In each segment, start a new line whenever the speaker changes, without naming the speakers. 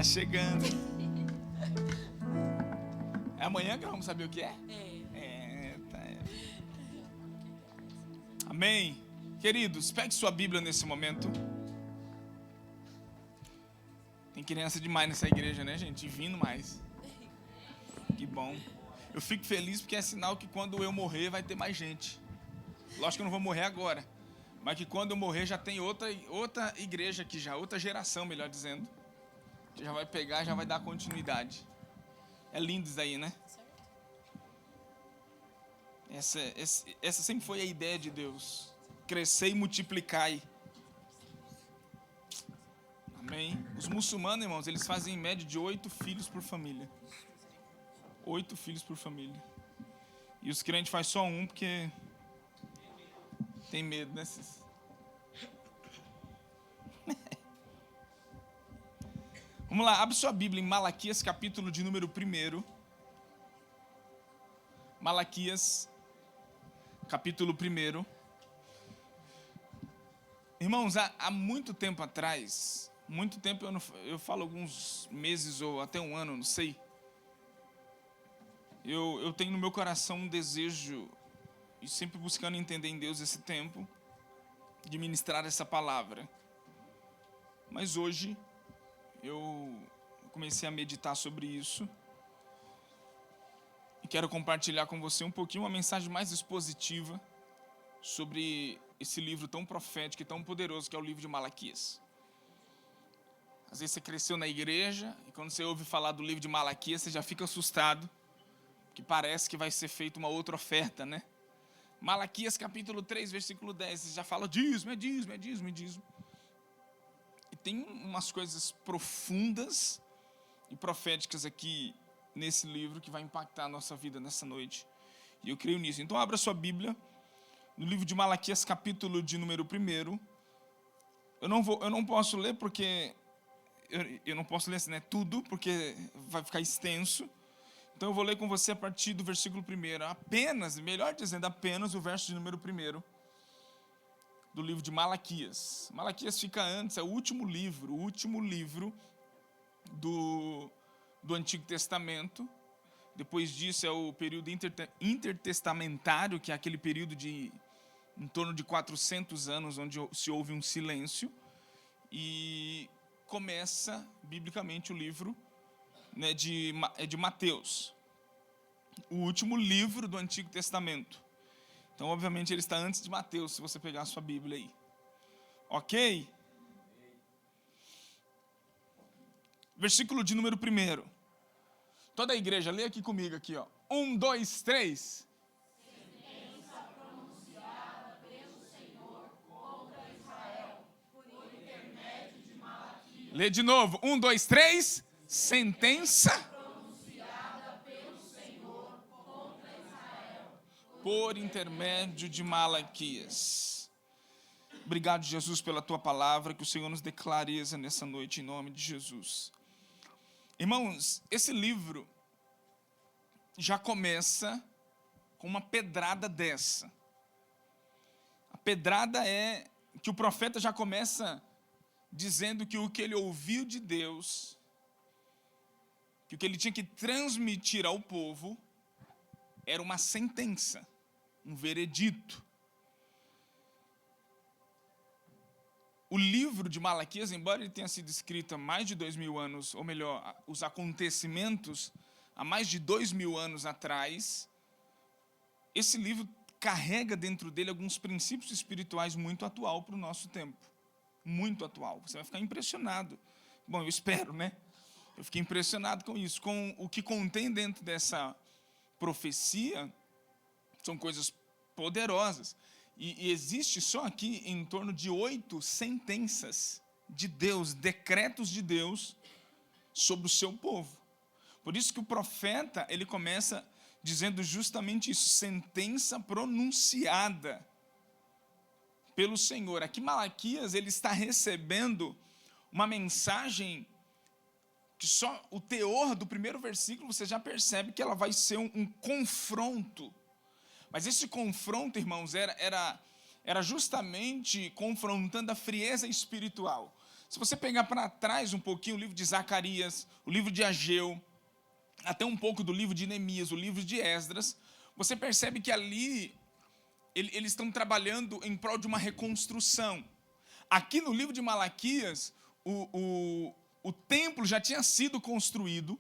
Tá chegando. É amanhã que nós vamos saber o que é? Amém. Queridos, pegue sua Bíblia nesse momento. Tem criança demais nessa igreja, né, gente? Vindo mais. Que bom. Eu fico feliz porque é sinal que quando eu morrer vai ter mais gente. Lógico que eu não vou morrer agora, mas que quando eu morrer já tem outra igreja aqui já, outra geração, melhor dizendo, que já vai pegar, já vai dar continuidade. É lindo isso aí, né? Essa sempre foi a ideia de Deus. Crescer e multiplicai. Amém? Os muçulmanos, irmãos, eles fazem em média de 8 filhos por família. 8 filhos por família. E os crentes fazem só um porque tem medo, né? Vamos lá, abre sua Bíblia em Malaquias, capítulo de número 1. Malaquias, capítulo 1. Irmãos, há muito tempo atrás, muito tempo, eu falo alguns meses ou até um ano, não sei. Eu tenho no meu coração um desejo, e sempre buscando entender em Deus esse tempo, de ministrar essa palavra. Mas hoje, eu comecei a meditar sobre isso. E quero compartilhar com você um pouquinho uma mensagem mais expositiva sobre esse livro tão profético e tão poderoso que é o livro de Malaquias. Às vezes você cresceu na igreja e quando você ouve falar do livro de Malaquias, você já fica assustado, que parece que vai ser feita uma outra oferta, né? Malaquias capítulo 3, versículo 10, você já fala dízimo, dízimo, dízimo, dízimo. E tem umas coisas profundas e proféticas aqui nesse livro que vai impactar a nossa vida nessa noite. E eu creio nisso. Então abra sua Bíblia no livro de Malaquias, capítulo de número 1. Eu não posso ler porque eu não posso ler assim, né, tudo, porque vai ficar extenso. Então eu vou ler com você a partir do versículo 1. Apenas, melhor dizendo, apenas o verso de número 1 do livro de Malaquias. Malaquias fica antes, é o último livro do Antigo Testamento. Depois disso é o período intertestamentário, que é aquele período de em torno de 400 anos, onde se houve um silêncio. E começa, biblicamente, o livro, né, de Mateus, o último livro do Antigo Testamento. Então, obviamente, ele está antes de Mateus, se você pegar a sua Bíblia aí. Ok? Versículo de número 1. Toda a igreja, lê aqui comigo, aqui, ó. 1, 2, 3.
Sentença pronunciada pelo Senhor contra Israel, por intermédio de Malaquias.
Lê de novo. 1, 2, 3. Sentença
Pronunciada pelo Senhor contra Israel,
por intermédio de Malaquias. Obrigado, Jesus, pela tua palavra, que o Senhor nos dê clareza nessa noite, em nome de Jesus. Irmãos, esse livro já começa com uma pedrada dessa. A pedrada é que o profeta já começa dizendo que o que ele ouviu de Deus, que o que ele tinha que transmitir ao povo, era uma sentença, um veredito. O livro de Malaquias, embora ele tenha sido escrito há mais de 2000 anos, ou melhor, os acontecimentos há mais de 2000 anos atrás, esse livro carrega dentro dele alguns princípios espirituais muito atual para o nosso tempo. Muito atual. Você vai ficar impressionado. Bom, eu espero, né? Eu fiquei impressionado com isso. Com o que contém dentro dessa profecia, são coisas poderosas. E existe só aqui em torno de 8 sentenças de Deus, decretos de Deus sobre o seu povo. Por isso que o profeta, ele começa dizendo justamente isso, sentença pronunciada pelo Senhor. Aqui Malaquias, ele está recebendo uma mensagem que só o teor do primeiro versículo você já percebe que ela vai ser um confronto. Mas esse confronto, irmãos, era justamente confrontando a frieza espiritual. Se você pegar para trás um pouquinho o livro de Zacarias, o livro de Ageu, até um pouco do livro de Neemias, o livro de Esdras, você percebe que ali eles estão trabalhando em prol de uma reconstrução. Aqui no livro de Malaquias, o templo já tinha sido construído,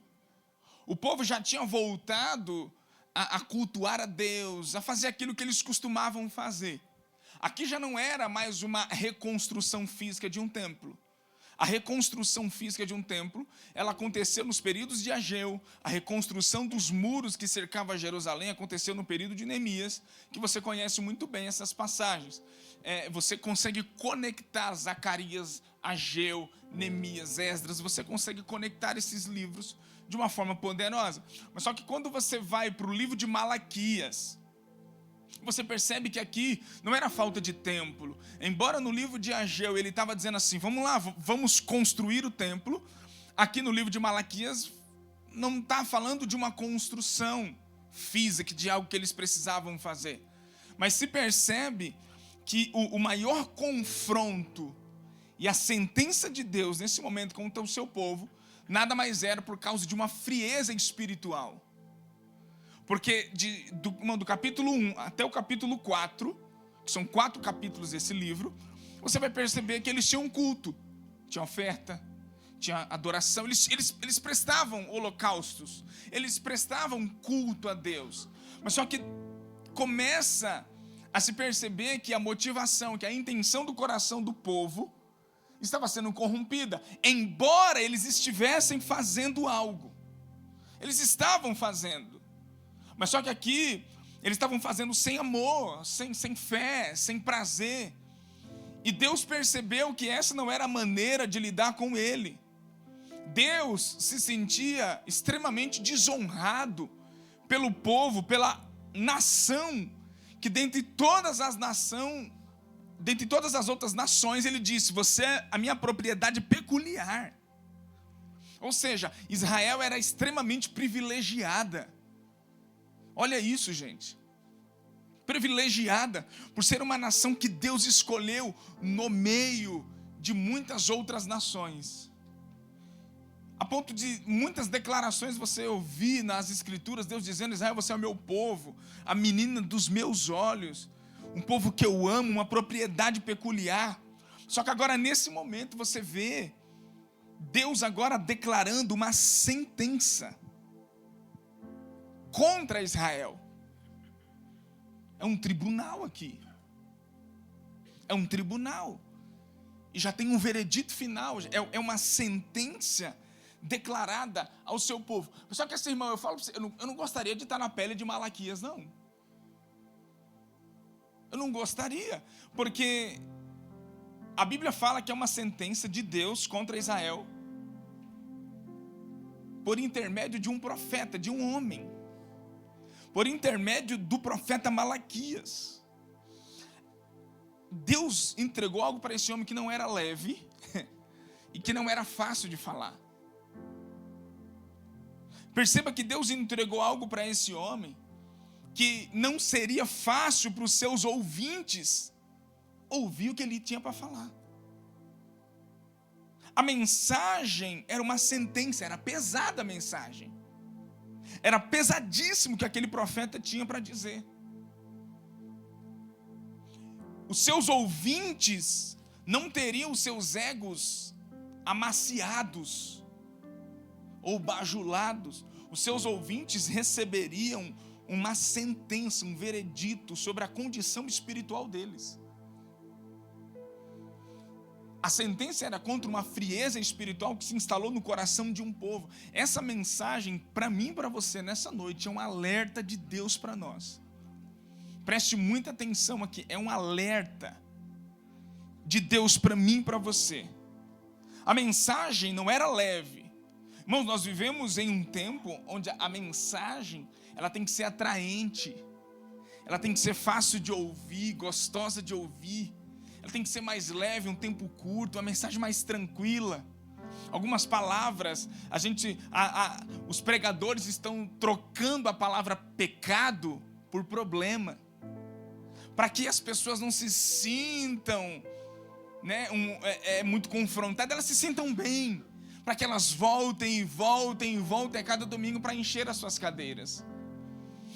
o povo já tinha voltado a cultuar a Deus, a fazer aquilo que eles costumavam fazer. Aqui já não era mais uma reconstrução física de um templo. A reconstrução física de um templo, ela aconteceu nos períodos de Ageu. A reconstrução dos muros que cercavam Jerusalém aconteceu no período de Neemias, que você conhece muito bem essas passagens. Você consegue conectar Zacarias, Ageu, Neemias, Esdras, você consegue conectar esses livros de uma forma poderosa. Mas só que quando você vai para o livro de Malaquias, você percebe que aqui não era falta de templo. Embora no livro de Ageu ele estava dizendo assim, vamos lá, vamos construir o templo. Aqui no livro de Malaquias não está falando de uma construção física, de algo que eles precisavam fazer. Mas se percebe que o maior confronto e a sentença de Deus nesse momento contra o seu povo, nada mais era por causa de uma frieza espiritual. Porque do capítulo 1 até o capítulo 4, que são 4 capítulos desse livro, você vai perceber que eles tinham um culto, tinha oferta, tinha adoração, eles prestavam holocaustos, eles prestavam culto a Deus. Mas só que começa a se perceber que a motivação, que a intenção do coração do povo estava sendo corrompida, embora eles estivessem fazendo algo. Eles estavam fazendo. Mas só que aqui, eles estavam fazendo sem amor, sem fé, sem prazer. E Deus percebeu que essa não era a maneira de lidar com ele. Deus se sentia extremamente desonrado pelo povo, pela nação, que dentre todas as outras nações, ele disse, você é a minha propriedade peculiar. Ou seja, Israel era extremamente privilegiada. Olha isso, gente. Privilegiada por ser uma nação que Deus escolheu no meio de muitas outras nações. A ponto de muitas declarações você ouvir nas escrituras, Deus dizendo, Israel, você é o meu povo, a menina dos meus olhos, um povo que eu amo, uma propriedade peculiar. Só que agora nesse momento você vê Deus agora declarando uma sentença contra Israel. É um tribunal aqui. É um tribunal. E já tem um veredito final. É uma sentença declarada ao seu povo. Só que esse irmão, eu falo para você, eu não gostaria de estar na pele de Malaquias, não. Eu não gostaria. Porque a Bíblia fala que é uma sentença de Deus contra Israel por intermédio de um profeta, de um homem. Por intermédio do profeta Malaquias. Deus entregou algo para esse homem que não era leve e que não era fácil de falar. Perceba que Deus entregou algo para esse homem que não seria fácil para os seus ouvintes ouvir o que ele tinha para falar. A mensagem era uma sentença, era pesada a mensagem. Era pesadíssimo o que aquele profeta tinha para dizer. Os seus ouvintes não teriam os seus egos amaciados ou bajulados. Os seus ouvintes receberiam uma sentença, um veredito sobre a condição espiritual deles. A sentença era contra uma frieza espiritual que se instalou no coração de um povo. Essa mensagem, para mim e para você, nessa noite, é um alerta de Deus para nós. Preste muita atenção aqui, é um alerta de Deus para mim e para você. A mensagem não era leve. Irmãos, nós vivemos em um tempo onde a mensagem, ela tem que ser atraente. Ela tem que ser fácil de ouvir, gostosa de ouvir. Ela tem que ser mais leve, um tempo curto, uma mensagem mais tranquila. Algumas palavras, os pregadores estão trocando a palavra pecado por problema, para que as pessoas não se sintam né, muito confrontadas, elas se sintam bem, para que elas voltem e voltem e voltem a cada domingo para encher as suas cadeiras.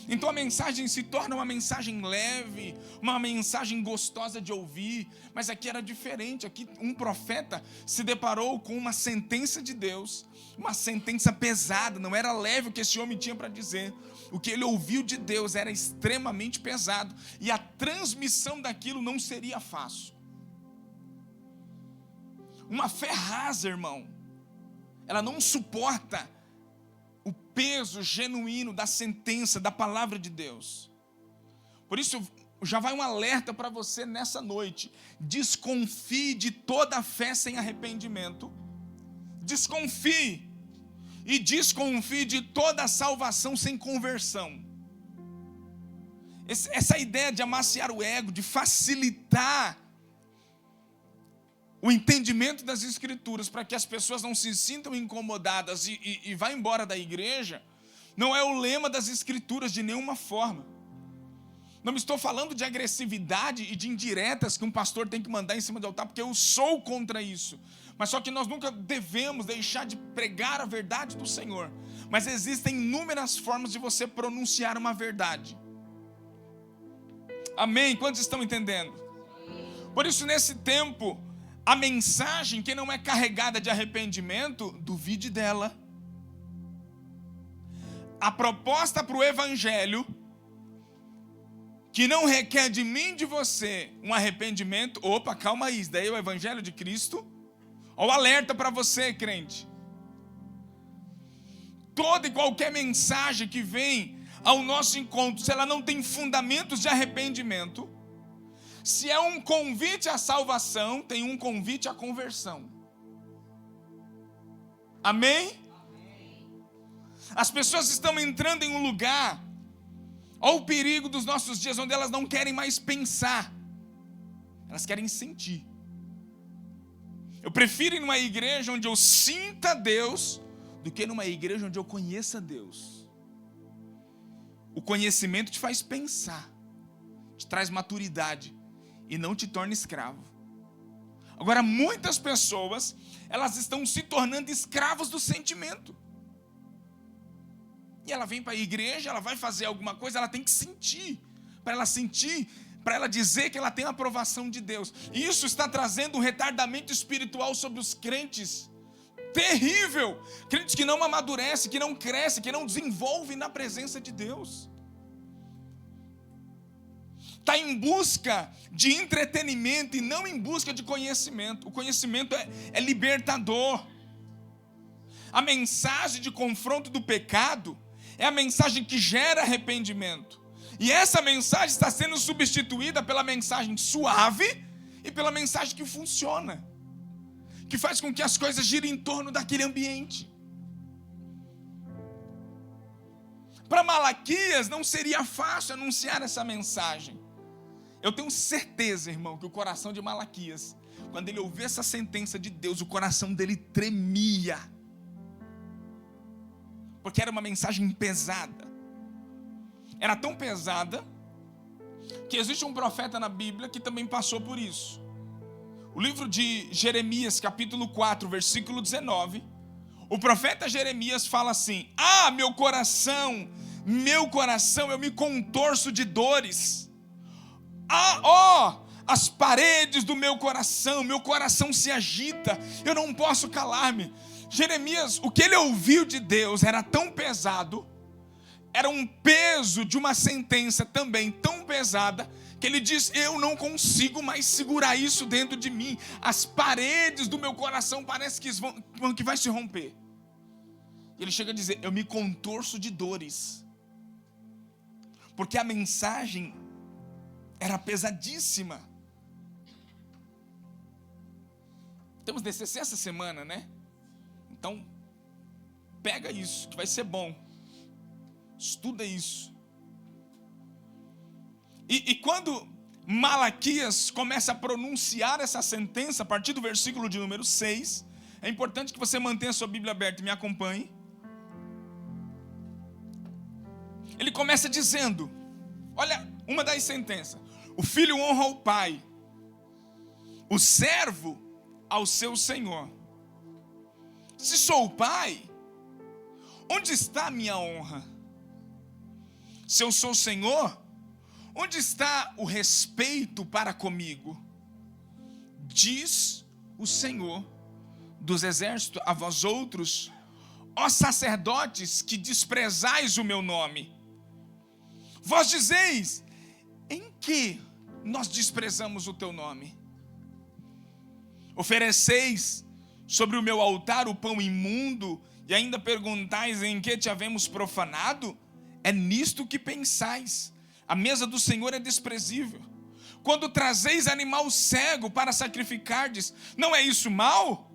Então a mensagem se torna uma mensagem leve, uma mensagem gostosa de ouvir, mas aqui era diferente. Aqui um profeta se deparou com uma sentença de Deus, uma sentença pesada, não era leve o que esse homem tinha para dizer. O que ele ouviu de Deus era extremamente pesado, e a transmissão daquilo não seria fácil. Uma fé rasa, irmão, ela não suporta o peso genuíno da sentença, da palavra de Deus. Por isso, já vai um alerta para você nessa noite: desconfie de toda fé sem arrependimento, desconfie, e desconfie de toda salvação sem conversão. Essa ideia de amaciar o ego, de facilitar o entendimento das Escrituras para que as pessoas não se sintam incomodadas e vá embora da igreja, não é o lema das Escrituras de nenhuma forma. Não estou falando de agressividade e de indiretas que um pastor tem que mandar em cima do altar, porque eu sou contra isso. Mas só que nós nunca devemos deixar de pregar a verdade do Senhor. Mas existem inúmeras formas de você pronunciar uma verdade. Amém? Quantos estão entendendo? Por isso, nesse tempo, a mensagem que não é carregada de arrependimento, duvide dela. A proposta para o evangelho, que não requer de mim e de você um arrependimento, opa, calma aí, isso daí é o evangelho de Cristo. Olha o alerta para você, crente. Toda e qualquer mensagem que vem ao nosso encontro, se ela não tem fundamentos de arrependimento, se é um convite à salvação, tem um convite à conversão. Amém? As pessoas estão entrando em um lugar, olha o perigo dos nossos dias, onde elas não querem mais pensar, elas querem sentir. Eu prefiro ir numa igreja onde eu sinta Deus, do que numa igreja onde eu conheça Deus. O conhecimento te faz pensar, te traz maturidade, e não te torna escravo. Agora, muitas pessoas, elas estão se tornando escravas do sentimento. E ela vem para a igreja, ela vai fazer alguma coisa, ela tem que sentir. Para ela sentir, para ela dizer que ela tem a aprovação de Deus. E isso está trazendo um retardamento espiritual sobre os crentes. Terrível! Crentes que não amadurecem, que não crescem, que não desenvolvem na presença de Deus. Está em busca de entretenimento e não em busca de conhecimento. O conhecimento é libertador. A mensagem de confronto do pecado é a mensagem que gera arrependimento. E essa mensagem está sendo substituída pela mensagem suave e pela mensagem que funciona, que faz com que as coisas girem em torno daquele ambiente. Para Malaquias não seria fácil anunciar essa mensagem. Eu tenho certeza, irmão, que o coração de Malaquias, quando ele ouviu essa sentença de Deus, o coração dele tremia. Porque era uma mensagem pesada. Era tão pesada que existe um profeta na Bíblia que também passou por isso. O livro de Jeremias, capítulo 4, versículo 19, o profeta Jeremias fala assim: ah, meu coração, eu me contorço de dores. Ah, ó, as paredes do meu coração se agita, eu não posso calar-me. Jeremias, o que ele ouviu de Deus era tão pesado, era um peso de uma sentença também tão pesada, que ele diz: eu não consigo mais segurar isso dentro de mim, as paredes do meu coração parece que vai se romper. E ele chega a dizer: eu me contorço de dores, porque a mensagem era pesadíssima. Temos DCC essa semana, né? Então, pega isso, que vai ser bom. Estuda isso. E quando Malaquias começa a pronunciar essa sentença, a partir do versículo de número 6, é importante que você mantenha a sua Bíblia aberta e me acompanhe. Ele começa dizendo, olha, uma das sentenças: o filho honra o pai, o servo ao seu senhor. Se sou pai, onde está a minha honra? Se eu sou senhor, onde está o respeito para comigo? Diz o Senhor dos exércitos a vós outros, ó sacerdotes que desprezais o meu nome. Vós dizeis, em que nós desprezamos o teu nome? Ofereceis sobre o meu altar o pão imundo e ainda perguntais em que te havemos profanado? É nisto que pensais. A mesa do Senhor é desprezível. Quando trazeis animal cego para sacrificardes, não é isso mal?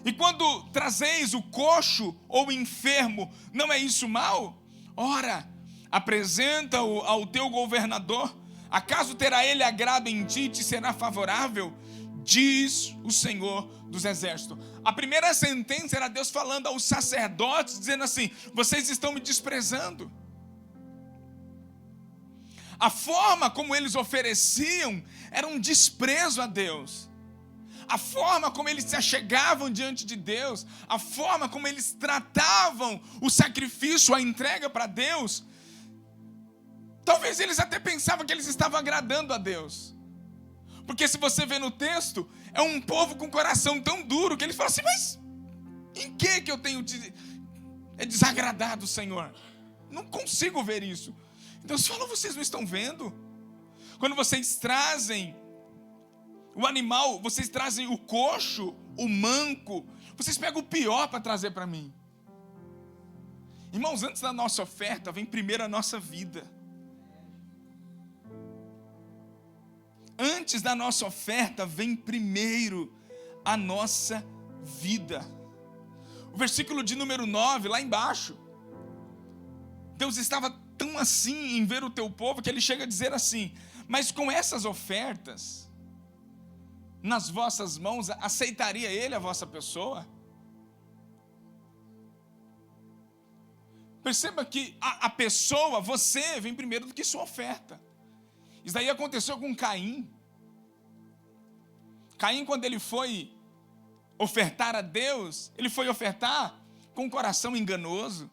E quando trazeis o coxo ou o enfermo, não é isso mal? Ora, apresenta-o ao teu governador. Acaso terá ele agrado em ti e te será favorável? Diz o Senhor dos exércitos. A primeira sentença era Deus falando aos sacerdotes, dizendo assim: vocês estão me desprezando. A forma como eles ofereciam era um desprezo a Deus. A forma como eles se achegavam diante de Deus, a forma como eles tratavam o sacrifício, a entrega para Deus, talvez eles até pensavam que eles estavam agradando a Deus. Porque se você vê no texto, é um povo com coração tão duro que eles falam assim: mas em que eu tenho desagradado o Senhor? Não consigo ver isso. Deus fala: vocês não estão vendo? Quando vocês trazem o animal, vocês trazem o coxo, o manco, vocês pegam o pior para trazer para mim. Irmãos, antes da nossa oferta, vem primeiro a nossa vida. Antes da nossa oferta, vem primeiro a nossa vida. O versículo de número 9, lá embaixo, Deus estava tão assim em ver o teu povo, que ele chega a dizer assim: mas com essas ofertas nas vossas mãos, aceitaria ele a vossa pessoa? Perceba que a pessoa, você, vem primeiro do que sua oferta. Isso daí aconteceu com Caim. Caim, quando ele foi ofertar a Deus, ele foi ofertar com um coração enganoso.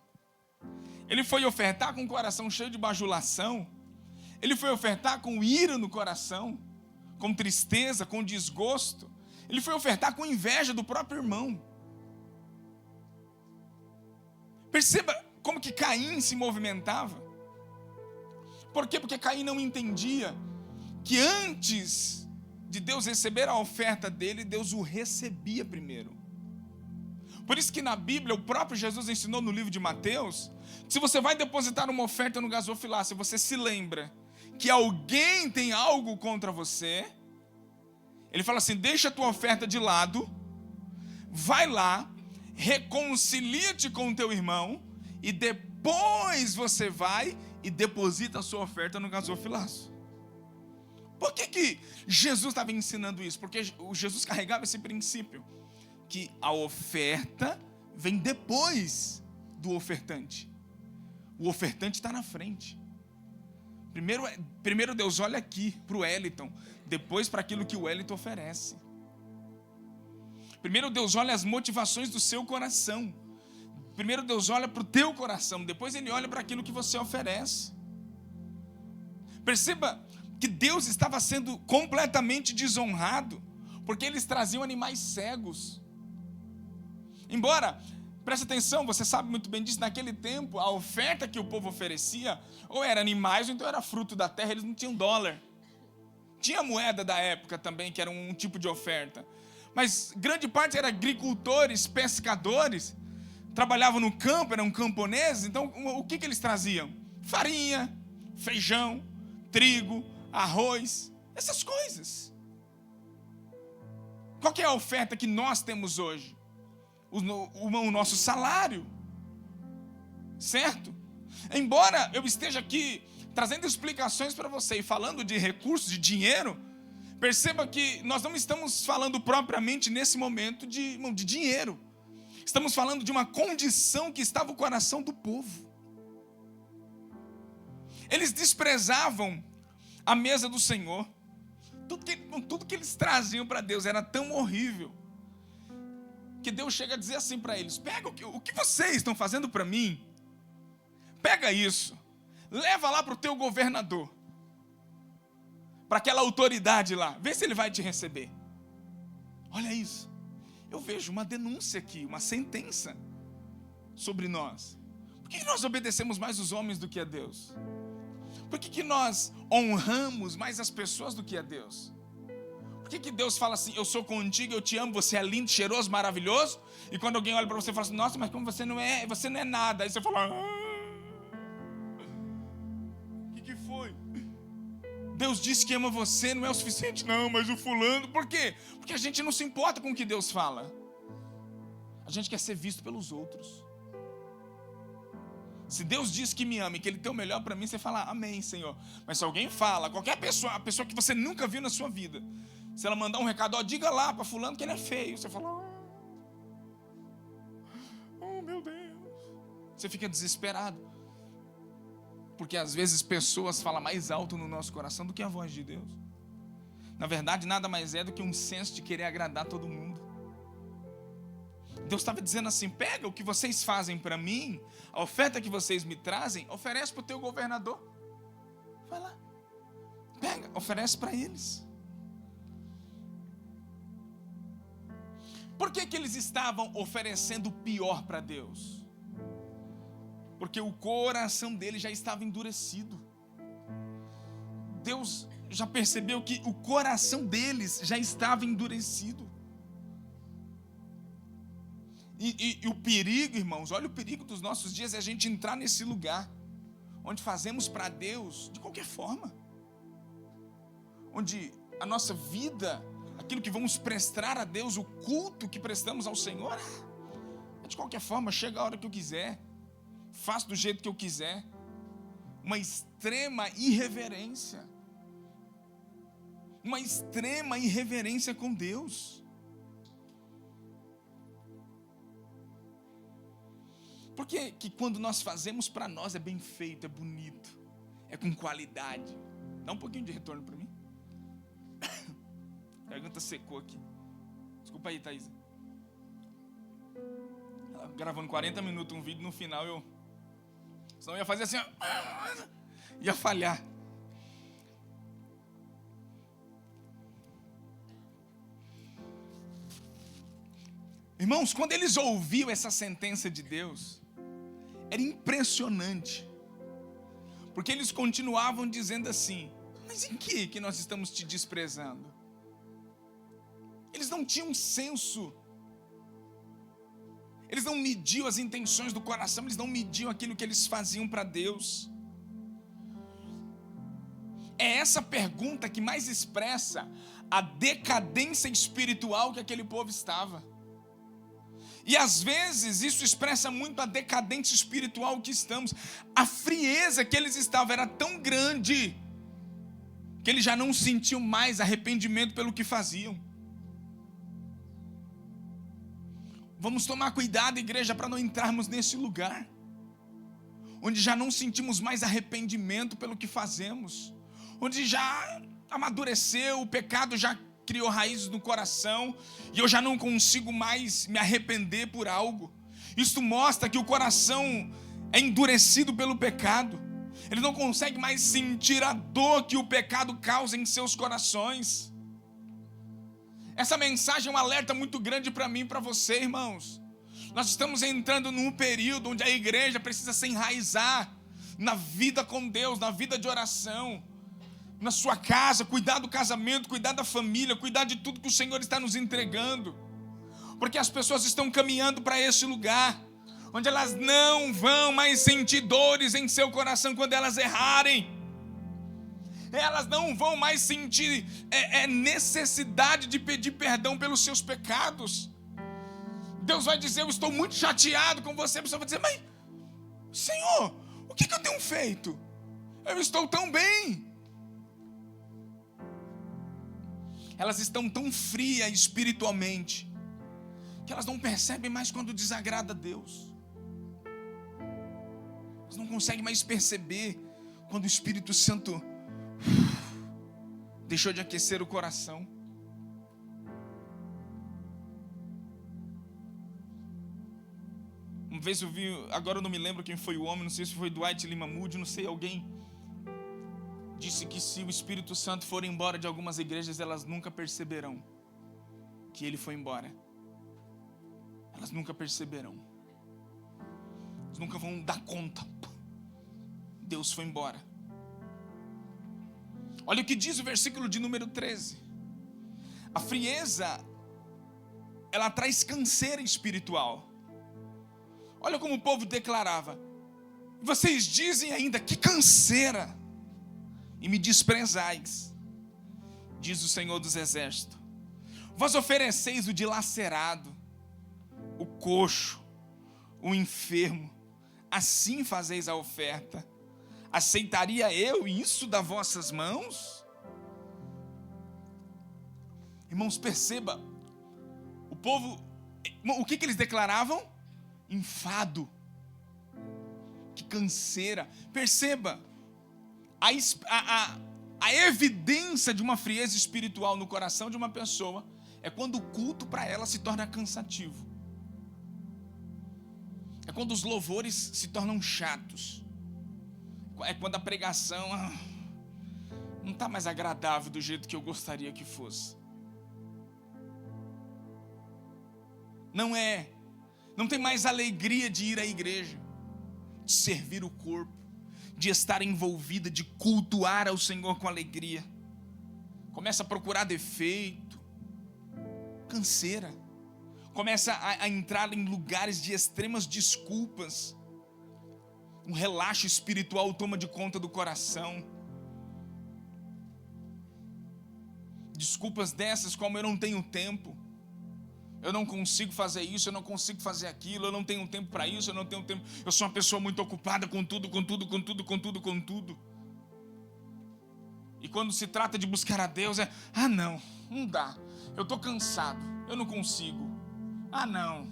Ele foi ofertar com um coração cheio de bajulação. Ele foi ofertar com ira no coração, com tristeza, com desgosto. Ele foi ofertar com inveja do próprio irmão. Perceba como que Caim se movimentava. Por quê? Porque Caim não entendia que antes de Deus receber a oferta dele, Deus o recebia primeiro. Por isso que na Bíblia, o próprio Jesus ensinou no livro de Mateus, se você vai depositar uma oferta no gasofilácio, você se lembra que alguém tem algo contra você, ele fala assim: deixa a tua oferta de lado, vai lá, reconcilia-te com o teu irmão, e depois você vai e deposita a sua oferta no gasofilácio. Por que Jesus estava ensinando isso? Porque Jesus carregava esse princípio, que a oferta vem depois do ofertante. O ofertante está na frente. Primeiro Deus olha aqui para o Wellington, depois para aquilo que o Wellington oferece. Primeiro Deus olha as motivações do seu coração. Primeiro Deus olha para o teu coração, depois Ele olha para aquilo que você oferece. Perceba que Deus estava sendo completamente desonrado, porque eles traziam animais cegos. Embora, preste atenção, você sabe muito bem disso, naquele tempo, a oferta que o povo oferecia, ou era animais, ou então era fruto da terra, eles não tinham dólar. Tinha moeda da época também, que era um tipo de oferta. Mas grande parte era agricultores, pescadores, trabalhavam no campo, eram camponeses. Então o que eles traziam? Farinha, feijão, trigo, arroz, essas coisas. Qual que é a oferta que nós temos hoje? O nosso salário, certo? Embora eu esteja aqui trazendo explicações para você e falando de recursos, de dinheiro, perceba que nós não estamos falando propriamente nesse momento de dinheiro. Estamos falando de uma condição que estava no coração do povo. Eles desprezavam a mesa do Senhor. tudo que eles traziam para Deus era tão horrível, que Deus chega a dizer assim para eles: pega o que vocês estão fazendo para mim, pega isso, leva lá para o teu governador, para aquela autoridade lá, vê se ele vai te receber. Olha isso, eu vejo uma denúncia aqui, uma sentença sobre nós. Por que nós obedecemos mais os homens do que a Deus? Por que nós honramos mais as pessoas do que a Deus? Por que Deus fala assim: eu sou contigo, eu te amo, você é lindo, cheiroso, maravilhoso? E quando alguém olha para você e fala assim: nossa, mas como você não é nada. Aí você fala: o que foi? Deus disse que ama você, não é o suficiente? Não, mas o fulano. Por quê? Porque a gente não se importa com o que Deus fala. A gente quer ser visto pelos outros. Se Deus diz que me ama e que Ele tem o melhor para mim, você fala: amém, Senhor. Mas se alguém fala, qualquer pessoa, a pessoa que você nunca viu na sua vida, se ela mandar um recado: ó, diga lá para fulano que ele é feio, você fala: oh meu Deus. Você fica desesperado, porque às vezes pessoas falam mais alto no nosso coração do que a voz de Deus. Na verdade, nada mais é do que um senso de querer agradar todo mundo. Deus estava dizendo assim: pega o que vocês fazem para mim, a oferta que vocês me trazem, oferece para o teu governador. Vai lá, pega, oferece para eles. Por que eles estavam oferecendo o pior para Deus? Porque o coração deles já estava endurecido. Deus já percebeu que o coração deles já estava endurecido. E o perigo, irmãos, olha o perigo dos nossos dias, é a gente entrar nesse lugar onde fazemos para Deus de qualquer forma, onde a nossa vida, aquilo que vamos prestar a Deus, o culto que prestamos ao Senhor, é de qualquer forma, chega a hora que eu quiser, faço do jeito que eu quiser. Uma extrema irreverência, com Deus. Por que quando nós fazemos para nós é bem feito, é bonito, é com qualidade? Dá um pouquinho de retorno para mim. A garganta secou aqui. Desculpa aí, Thaís. Gravando 40 minutos um vídeo, no final senão eu ia fazer assim, ia falhar. Irmãos, quando eles ouviram essa sentença de Deus, era impressionante, porque eles continuavam dizendo assim: mas em que nós estamos te desprezando? Eles não tinham senso, eles não mediam as intenções do coração, eles não mediam aquilo que eles faziam para Deus. É essa pergunta que mais expressa a decadência espiritual que aquele povo estava. E às vezes isso expressa muito a decadência espiritual que estamos. A frieza que eles estavam era tão grande que eles já não sentiam mais arrependimento pelo que faziam. Vamos tomar cuidado, igreja, para não entrarmos nesse lugar onde já não sentimos mais arrependimento pelo que fazemos, onde já amadureceu, o pecado já criou raízes no coração e eu já não consigo mais me arrepender por algo. Isso mostra que o coração é endurecido pelo pecado. Ele não consegue mais sentir a dor que o pecado causa em seus corações. Essa mensagem é um alerta muito grande para mim e para você, irmãos. Nós estamos entrando num período onde a igreja precisa se enraizar na vida com Deus, na vida de oração, na sua casa, cuidar do casamento, cuidar da família, cuidar de tudo que o Senhor está nos entregando, porque as pessoas estão caminhando para esse lugar, onde elas não vão mais sentir dores em seu coração quando elas errarem, elas não vão mais sentir necessidade de pedir perdão pelos seus pecados. Deus vai dizer: eu estou muito chateado com você. A pessoa vai dizer: mas Senhor, o que eu tenho feito? Eu estou tão bem. Elas estão tão frias espiritualmente que elas não percebem mais quando desagrada a Deus. Elas não conseguem mais perceber quando o Espírito Santo deixou de aquecer o coração. Uma vez eu vi, agora eu não me lembro quem foi o homem, não sei se foi Dwight Lima Moody, não sei, alguém disse que se o Espírito Santo for embora de algumas igrejas, elas nunca perceberão que ele foi embora. Elas nunca perceberão. Elas nunca vão dar conta. Deus foi embora. Olha o que diz o versículo de número 13. A frieza, ela traz canseira espiritual. Olha como o povo declarava: vocês dizem ainda, que canseira, e me desprezais, diz o Senhor dos Exércitos. Vós ofereceis o dilacerado, o coxo, o enfermo, assim fazeis a oferta. Aceitaria eu isso das vossas mãos? Irmãos, perceba, o povo, o que eles declaravam? Enfado, que canseira. Perceba, a evidência de uma frieza espiritual no coração de uma pessoa é quando o culto para ela se torna cansativo. É quando os louvores se tornam chatos. É quando a pregação não está mais agradável do jeito que eu gostaria que fosse. Não tem mais alegria de ir à igreja, de servir o corpo, de estar envolvida, de cultuar ao Senhor com alegria. Começa a procurar defeito, canseira. Começa a entrar em lugares de extremas desculpas. Um relaxo espiritual toma de conta do coração. Desculpas dessas como: eu não tenho tempo, eu não consigo fazer isso, eu não consigo fazer aquilo, eu não tenho tempo para isso, eu não tenho tempo, eu sou uma pessoa muito ocupada com tudo. E quando se trata de buscar a Deus não dá, eu estou cansado, eu não consigo. Não,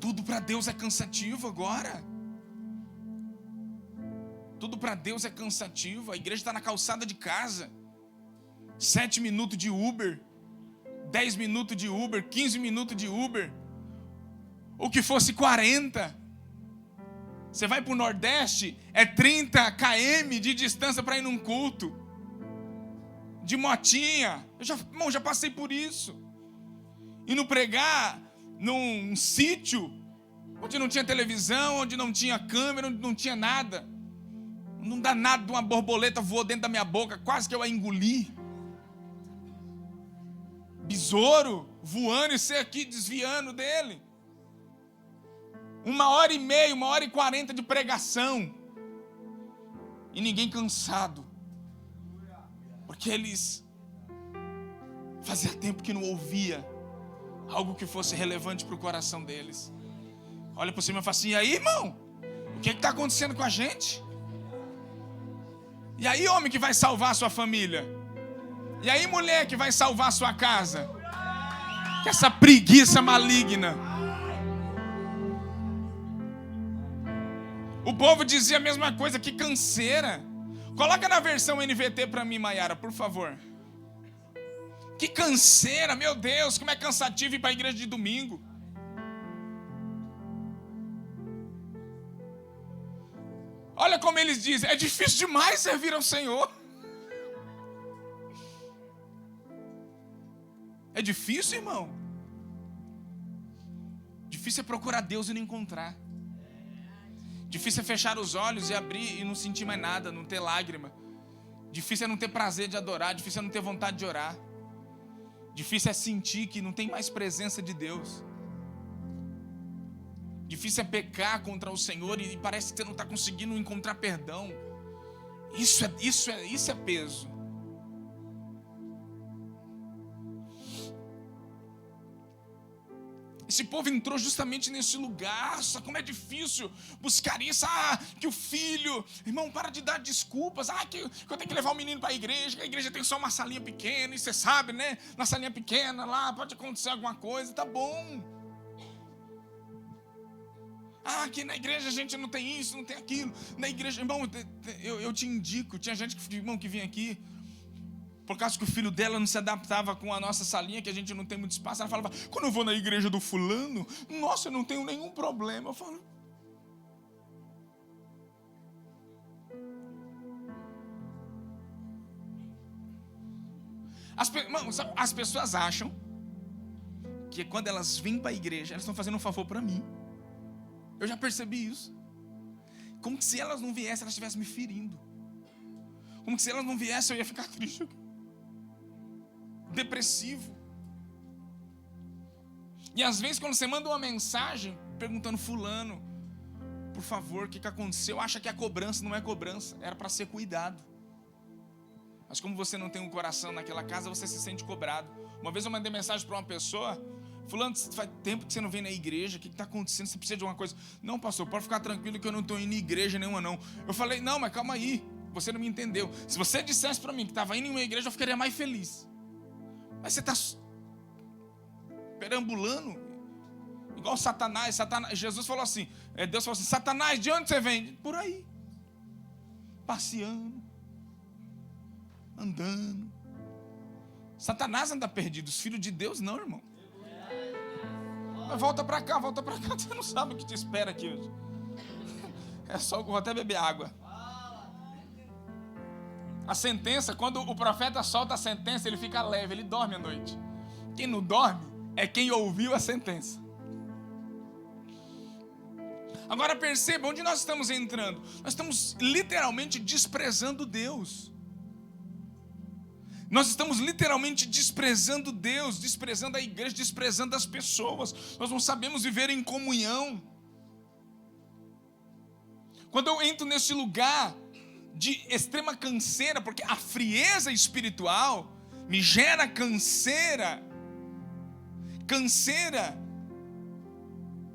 tudo para Deus é cansativo agora. Tudo para Deus é cansativo. A igreja está na calçada de casa, 7 minutos de Uber, 10 minutos de Uber, 15 minutos de Uber, ou que fosse 40. Você vai para o Nordeste, é 30 km de distância para ir num culto, de motinha. Eu já passei por isso. Indo pregar num sítio onde não tinha televisão, onde não tinha câmera, onde não tinha nada. Não dá nada de uma borboleta voou dentro da minha boca, quase que eu a engoli. Besouro voando e você aqui desviando dele. 1h30, 1h40 de pregação. E ninguém cansado. Porque eles fazia tempo que não ouvia algo que fosse relevante para o coração deles. Olha por cima e fala assim: e aí, irmão? O que está acontecendo com a gente? E aí, homem que vai salvar a sua família? E aí, mulher que vai salvar a sua casa? Que essa preguiça maligna. O povo dizia a mesma coisa, que canseira. Coloca na versão NVT para mim, Maiara, por favor. Que canseira, meu Deus, como é cansativo ir para a igreja de domingo. Olha como eles dizem: é difícil demais servir ao Senhor. É difícil, irmão. Difícil é procurar Deus e não encontrar. Difícil é fechar os olhos e abrir e não sentir mais nada, não ter lágrima. Difícil é não ter prazer de adorar, difícil é não ter vontade de orar. Difícil é sentir que não tem mais presença de Deus. Difícil é pecar contra o Senhor e parece que você não está conseguindo encontrar perdão. Isso é peso. Esse povo entrou justamente nesse lugar. Nossa, como é difícil buscar isso. Que o filho... Irmão, para de dar desculpas. Que eu tenho que levar o menino para a igreja, que a igreja tem só uma salinha pequena. E você sabe, né? Na salinha pequena lá pode acontecer alguma coisa. Tá bom. Aqui na igreja a gente não tem isso, não tem aquilo. Na igreja, irmão, eu te indico. Tinha gente, irmão, que vinha aqui. por causa que o filho dela não se adaptava com a nossa salinha, que a gente não tem muito espaço. Ela falava, quando eu vou na igreja do fulano, nossa, eu não tenho nenhum problema. Eu falo, as pessoas acham que quando elas vêm para a igreja, elas estão fazendo um favor para mim. Eu já percebi isso. Como que se elas não viessem, elas estivessem me ferindo. Como que se elas não viessem, eu ia ficar triste, depressivo. E às vezes quando você manda uma mensagem perguntando, fulano, por favor, o que aconteceu? Acha que é cobrança, não é cobrança, era para ser cuidado. Mas como você não tem um coração naquela casa, você se sente cobrado. Uma vez eu mandei mensagem para uma pessoa, fulano, faz tempo que você não vem na igreja, o que está acontecendo? Você precisa de alguma coisa? Não, pastor, pode ficar tranquilo que eu não estou indo em igreja nenhuma não. Eu falei, não, mas calma aí, você não me entendeu. Se você dissesse para mim que estava indo em uma igreja, eu ficaria mais feliz. Mas você está perambulando, igual Satanás. Jesus falou assim, Deus falou assim, Satanás, de onde você vem? Por aí, passeando, andando. Satanás anda perdido, os filhos de Deus não, irmão. Mas volta pra cá, você não sabe o que te espera aqui hoje. É só, vou até beber água. A sentença, quando o profeta solta a sentença, ele fica leve, ele dorme à noite. Quem não dorme é quem ouviu a sentença. Agora perceba, onde nós estamos entrando? Nós estamos literalmente desprezando Deus. Nós estamos literalmente desprezando Deus, desprezando a igreja, desprezando as pessoas. Nós não sabemos viver em comunhão. Quando eu entro nesse lugar de extrema canseira, porque a frieza espiritual me gera canseira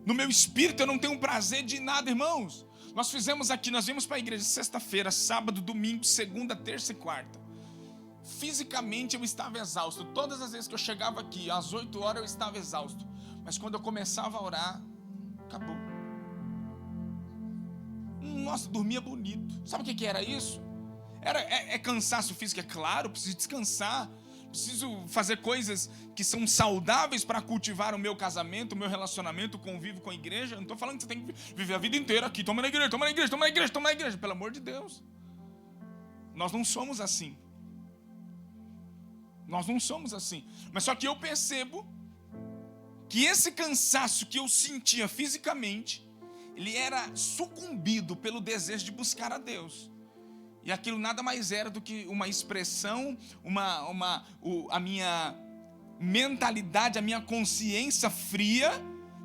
no meu espírito, eu não tenho prazer de nada, irmãos. Nós fizemos aqui, nós viemos para a igreja sexta-feira, sábado, domingo, segunda, terça e quarta. Fisicamente eu estava exausto. Todas as vezes que eu chegava aqui, às 8 horas eu estava exausto. Mas quando eu começava a orar, acabou. Nossa, dormia bonito. Sabe o que era isso? É cansaço físico, é claro, preciso descansar. Preciso fazer coisas que são saudáveis para cultivar o meu casamento, o meu relacionamento, o convívio com a igreja. Eu não estou falando que você tem que viver a vida inteira aqui. Toma na igreja, toma na igreja, toma na igreja, toma na igreja. Pelo amor de Deus. Nós não somos assim. Nós não somos assim. Mas só que eu percebo que esse cansaço que eu sentia fisicamente, ele era sucumbido pelo desejo de buscar a Deus. E aquilo nada mais era do que uma expressão, a minha mentalidade, a minha consciência fria,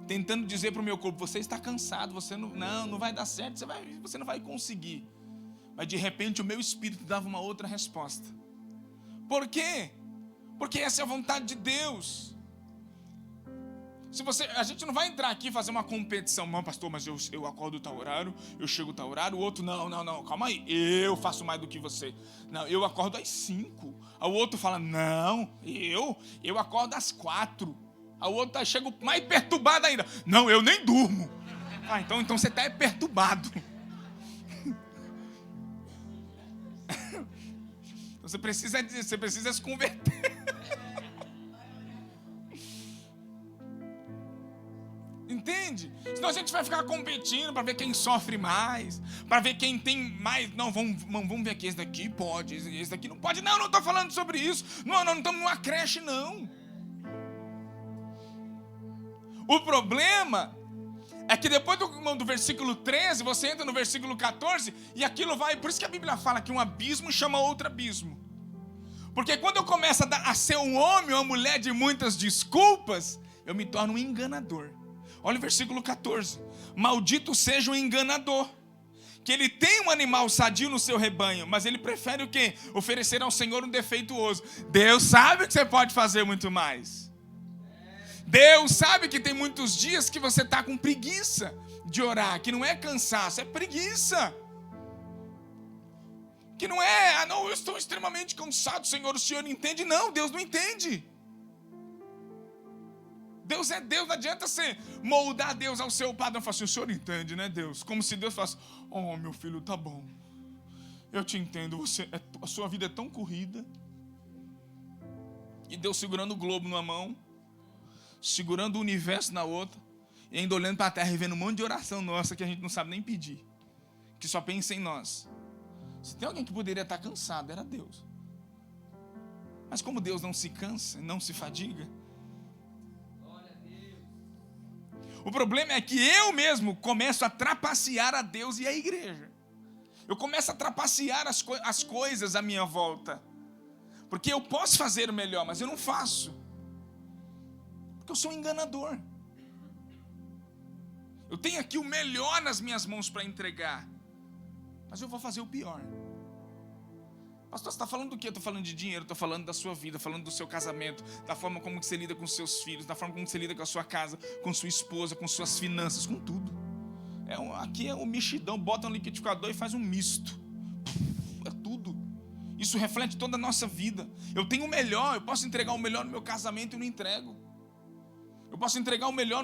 tentando dizer para o meu corpo, você está cansado, você não vai dar certo, você não vai conseguir. Mas de repente o meu espírito dava uma outra resposta. Por quê? Porque essa é a vontade de Deus. A gente não vai entrar aqui e fazer uma competição. Não, pastor, mas eu acordo tal horário, eu chego tal horário, o outro, não, calma aí, eu faço mais do que você. Não, eu acordo às 5. O outro fala, não, eu acordo às 4. O outro chega mais perturbado ainda. Não, eu nem durmo. Ah, então você está perturbado. Você precisa se converter. Entende? Senão a gente vai ficar competindo para ver quem sofre mais, para ver quem tem mais. Não, vamos ver aqui, esse daqui pode, esse daqui não pode. Não estou falando sobre isso. Não estamos numa creche, não. O problema é que depois do versículo 13, você entra no versículo 14, e aquilo vai. Por isso que a Bíblia fala que um abismo chama outro abismo. Porque quando eu começo a ser um homem ou uma mulher de muitas desculpas, eu me torno um enganador. Olha o versículo 14. Maldito seja o enganador, que ele tem um animal sadio no seu rebanho, mas ele prefere o quê? Oferecer ao Senhor um defeituoso. Deus sabe que você pode fazer muito mais. Deus sabe que tem muitos dias que você está com preguiça de orar, que não é cansaço, é preguiça. Que não é, não, eu estou extremamente cansado, Senhor, o Senhor entende? Não, Deus não entende. Deus é Deus, não adianta você moldar Deus ao seu padrão. Falar assim, o Senhor entende, né, Deus? Como se Deus falasse, oh, meu filho, tá bom. Eu te entendo, a sua vida é tão corrida. E Deus segurando o globo numa mão, segurando o universo na outra, e ainda olhando para a terra e vendo um monte de oração nossa que a gente não sabe nem pedir, que só pensa em nós. Se tem alguém que poderia estar cansado, era Deus. Mas como Deus não se cansa, não se fadiga, o problema é que eu mesmo começo a trapacear a Deus e a igreja. Eu começo a trapacear as coisas à minha volta. Porque eu posso fazer o melhor, mas eu não faço. Porque eu sou um enganador. Eu tenho aqui o melhor nas minhas mãos para entregar, mas eu vou fazer o pior. Pastor, você está falando do quê? Eu estou falando de dinheiro, estou falando da sua vida, falando do seu casamento, da forma como você lida com seus filhos, da forma como você lida com a sua casa, com sua esposa, com suas finanças, com tudo. Aqui é um mexidão, bota no liquidificador e faz um misto. É tudo. Isso reflete toda a nossa vida. Eu tenho o melhor, eu posso entregar o melhor no meu casamento e não entrego. Eu posso entregar o melhor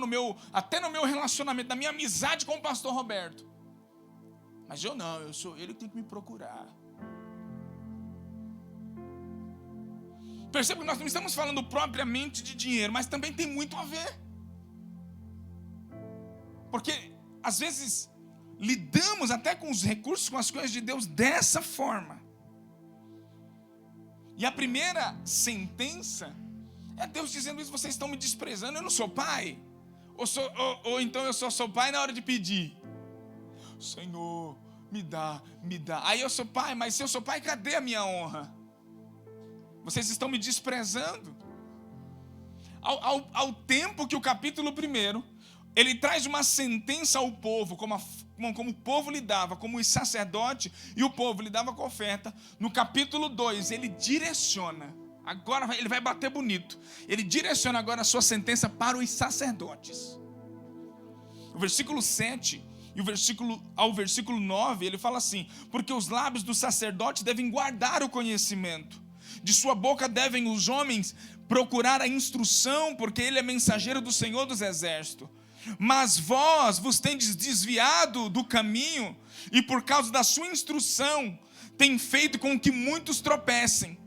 até no meu relacionamento, na minha amizade com o pastor Roberto. Mas eu sou ele que tem que me procurar. Perceba que nós não estamos falando propriamente de dinheiro, mas também tem muito a ver. Porque, às vezes, lidamos até com os recursos, com as coisas de Deus dessa forma. E a primeira sentença é Deus dizendo isso: vocês estão me desprezando, eu não sou pai. Ou então eu só sou pai na hora de pedir. Senhor, me dá. Aí eu sou pai, mas se eu sou pai, cadê a minha honra? Vocês estão me desprezando. Ao tempo que o capítulo 1, ele traz uma sentença ao povo, como o povo lidava, como os sacerdotes e o povo lidava com a oferta. No capítulo 2, ele direciona, agora ele vai bater bonito, ele direciona agora a sua sentença para os sacerdotes. O versículo 7 ao versículo 9, ele fala assim: porque os lábios do sacerdote devem guardar o conhecimento, de sua boca devem os homens procurar a instrução, porque ele é mensageiro do Senhor dos Exércitos. Mas vós vos tendes desviado do caminho, e por causa da sua instrução tem feito com que muitos tropecem.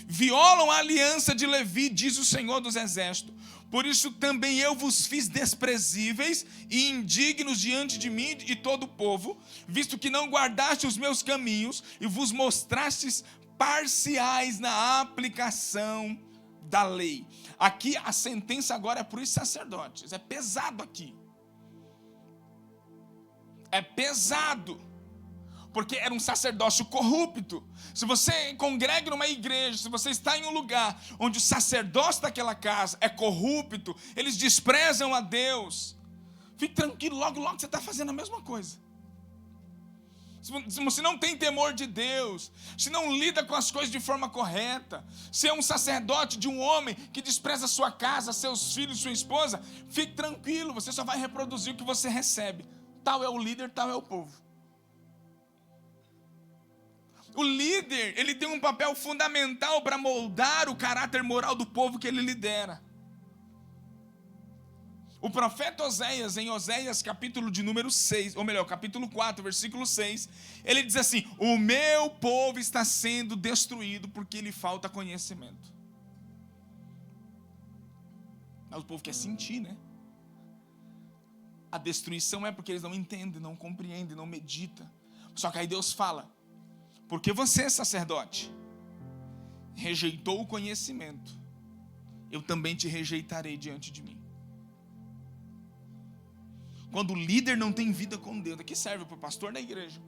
Violam a aliança de Levi, diz o Senhor dos Exércitos. Por isso também eu vos fiz desprezíveis e indignos diante de mim e todo o povo, visto que não guardaste os meus caminhos e vos mostrastes parciais na aplicação da lei. Aqui a sentença agora é para os sacerdotes. É pesado aqui. É pesado. Porque era um sacerdócio corrupto. Se você congrega numa igreja, se você está em um lugar onde o sacerdócio daquela casa é corrupto, eles desprezam a Deus, fique tranquilo, logo você está fazendo a mesma coisa. Se você não tem temor de Deus, se não lida com as coisas de forma correta, se é um sacerdote de um homem que despreza a sua casa, seus filhos, sua esposa, fique tranquilo, você só vai reproduzir o que você recebe. Tal é o líder, tal é o povo. O líder, ele tem um papel fundamental para moldar o caráter moral do povo que ele lidera. O profeta Oséias, em Oséias capítulo de número 6, ou melhor, capítulo 4, versículo 6, ele diz assim: o meu povo está sendo destruído porque lhe falta conhecimento. Mas o povo quer sentir, né? A destruição é porque eles não entendem, não compreendem, não meditam. Só que aí Deus fala: porque você, sacerdote, rejeitou o conhecimento, eu também te rejeitarei diante de mim. Quando o líder não tem vida com Deus, aqui serve para o pastor da igreja,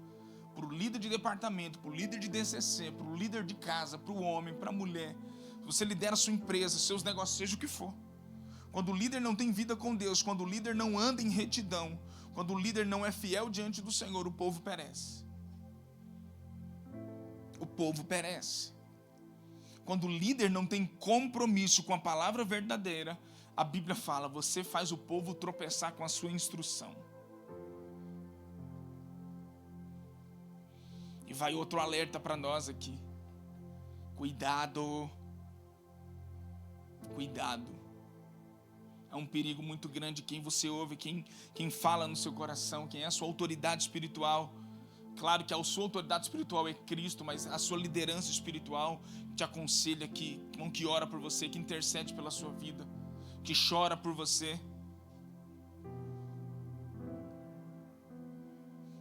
para o líder de departamento, para o líder de DCC, para o líder de casa, para o homem, para a mulher. Você lidera a sua empresa, seus negócios, seja o que for. Quando o líder não tem vida com Deus, quando o líder não anda em retidão, quando o líder não é fiel diante do Senhor, o povo perece. O povo perece. Quando o líder não tem compromisso com a palavra verdadeira, a Bíblia fala: você faz o povo tropeçar com a sua instrução. E vai outro alerta para nós aqui. Cuidado. Cuidado. É um perigo muito grande quem você ouve, quem fala no seu coração, quem é a sua autoridade espiritual. Claro que a sua autoridade espiritual é Cristo, mas a sua liderança espiritual te aconselha, que ora por você, que intercede pela sua vida, que chora por você.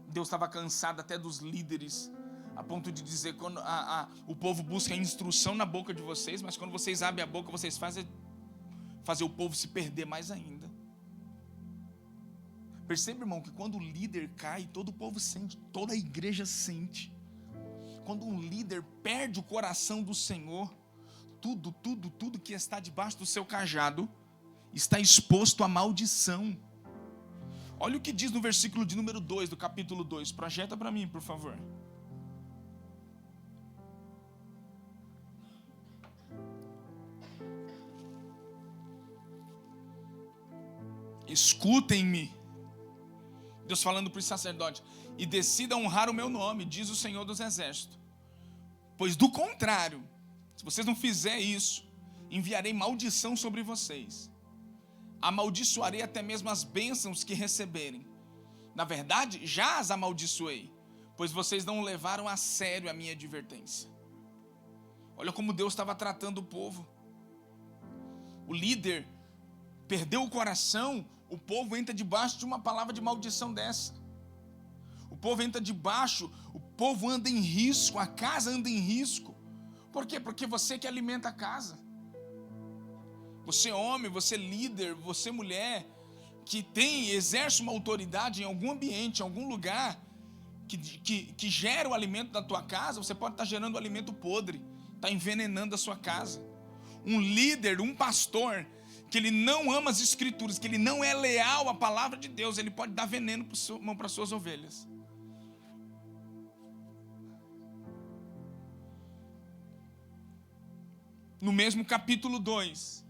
Deus estava cansado até dos líderes, a ponto de dizer, quando o povo busca instrução na boca de vocês, mas quando vocês abrem a boca, vocês fazem o povo se perder mais ainda. Percebe, irmão, que quando o líder cai, todo o povo sente, toda a igreja sente. Quando um líder perde o coração do Senhor, tudo que está debaixo do seu cajado está exposto à maldição. Olha o que diz no versículo de número 2 do capítulo 2. Projeta para mim, por favor. Escutem-me, Deus falando para os sacerdotes, e decida honrar o meu nome, diz o Senhor dos Exércitos. Pois do contrário, se vocês não fizerem isso, enviarei maldição sobre vocês. Amaldiçoarei até mesmo as bênçãos que receberem. Na verdade, já as amaldiçoei, pois vocês não levaram a sério a minha advertência. Olha como Deus estava tratando o povo. O líder perdeu o coração, o povo entra debaixo de uma palavra de maldição dessa. O povo entra debaixo, o povo anda em risco, a casa anda em risco. Por quê? Porque você que alimenta a casa. Você homem, você líder, você mulher, que exerce uma autoridade em algum ambiente, em algum lugar, que gera o alimento da tua casa, você pode estar gerando um alimento podre, está envenenando a sua casa. Um líder, um pastor, que ele não ama as escrituras, que ele não é leal à palavra de Deus, ele pode dar veneno para as suas ovelhas. No mesmo capítulo 2,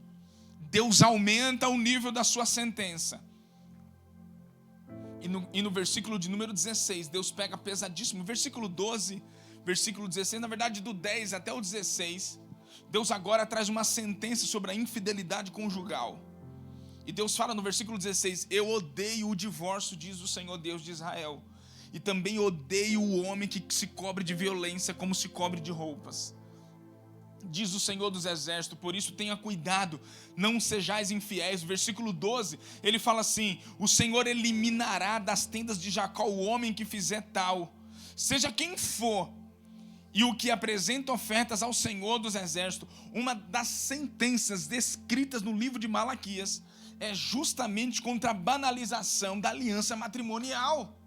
Deus aumenta o nível da sua sentença. E no versículo de número 16, Deus pega pesadíssimo. Versículo 12, versículo 16, na verdade do 10 até o 16, Deus agora traz uma sentença sobre a infidelidade conjugal. E Deus fala no versículo 16: eu odeio o divórcio, diz o Senhor Deus de Israel. E também odeio o homem que se cobre de violência como se cobre de roupas. Diz o Senhor dos Exércitos, por isso tenha cuidado, não sejais infiéis. Versículo 12, ele fala assim: o Senhor eliminará das tendas de Jacó o homem que fizer tal, seja quem for, e o que apresenta ofertas ao Senhor dos Exércitos. Uma das sentenças descritas no livro de Malaquias é justamente contra a banalização da aliança matrimonial.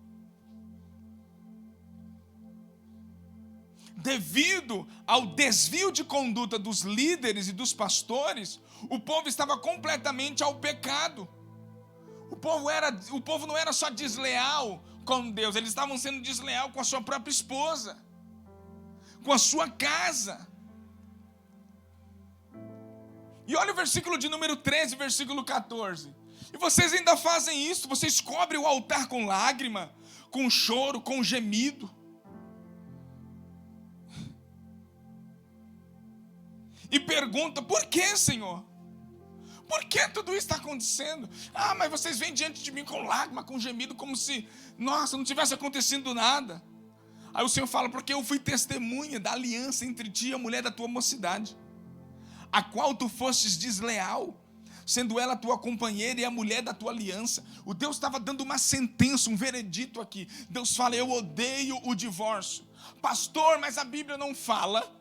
Devido ao desvio de conduta dos líderes e dos pastores, o povo estava completamente ao pecado. O povo não era só desleal com Deus, eles estavam sendo desleal com a sua própria esposa, com a sua casa. E olha o versículo de número 13, versículo 14. E vocês ainda fazem isso, vocês cobrem o altar com lágrima, com choro, com gemido. E pergunta: por que, Senhor? Por que tudo isso está acontecendo? Ah, mas vocês vêm diante de mim com lágrima, com gemido, como se, nossa, não tivesse acontecido nada. Aí o Senhor fala: porque eu fui testemunha da aliança entre ti e a mulher da tua mocidade, a qual tu fostes desleal, sendo ela tua companheira e a mulher da tua aliança. O Deus estava dando uma sentença, um veredito aqui. Deus fala: eu odeio o divórcio. Pastor, mas a Bíblia não fala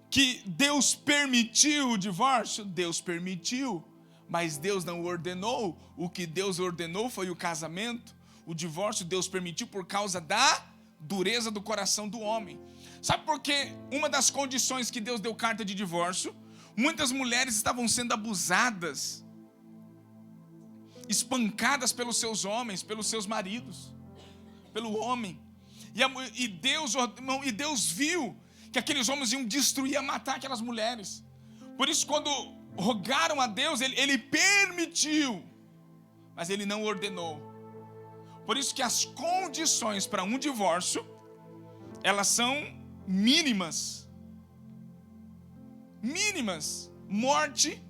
que Deus permitiu o divórcio. Deus permitiu, mas Deus não ordenou. O que Deus ordenou foi o casamento. O divórcio Deus permitiu por causa da dureza do coração do homem. Sabe por quê? Uma das condições que Deus deu carta de divórcio: muitas mulheres estavam sendo abusadas, espancadas pelos seus homens, pelos seus maridos, pelo homem. E Deus viu que aqueles homens iam destruir, ia matar aquelas mulheres. Por isso, quando rogaram a Deus, ele permitiu, mas ele não ordenou. Por isso que as condições para um divórcio, elas são mínimas. Mínimas. Morte,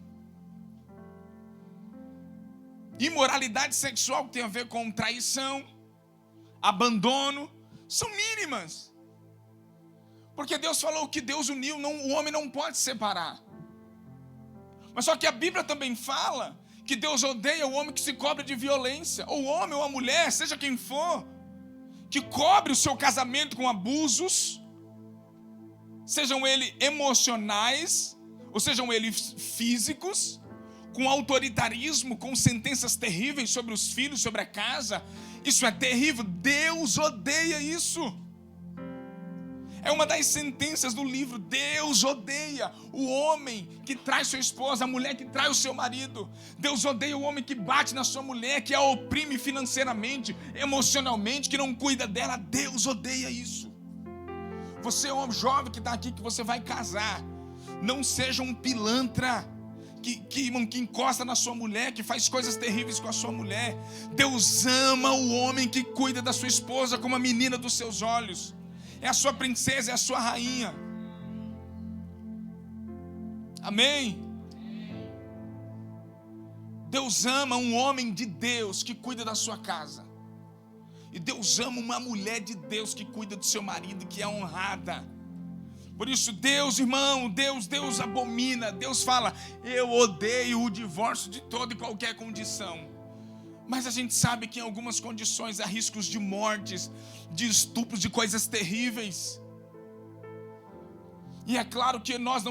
imoralidade sexual, que tem a ver com traição, abandono, são mínimas. Porque Deus falou que Deus uniu, o homem não pode separar. Mas só que a Bíblia também fala que Deus odeia o homem que se cobre de violência. Ou o homem ou a mulher, seja quem for, que cobre o seu casamento com abusos, sejam eles emocionais, ou sejam eles físicos, com autoritarismo, com sentenças terríveis sobre os filhos, sobre a casa. Isso é terrível. Deus odeia isso. É uma das sentenças do livro. Deus odeia o homem que trai sua esposa, a mulher que trai o seu marido. Deus odeia o homem que bate na sua mulher, que a oprime financeiramente, emocionalmente, que não cuida dela. Deus odeia isso. Você, homem jovem que está aqui, que você vai casar, não seja um pilantra que encosta na sua mulher, que faz coisas terríveis com a sua mulher. Deus ama o homem que cuida da sua esposa como a menina dos seus olhos. É a sua princesa, é a sua rainha. Amém? Deus ama um homem de Deus que cuida da sua casa. E Deus ama uma mulher de Deus que cuida do seu marido, que é honrada. Por isso Deus, irmão, Deus abomina. Deus fala: eu odeio o divórcio de toda e qualquer condição. Mas a gente sabe que em algumas condições há riscos de mortes, de estupros, de coisas terríveis. E é claro que nós,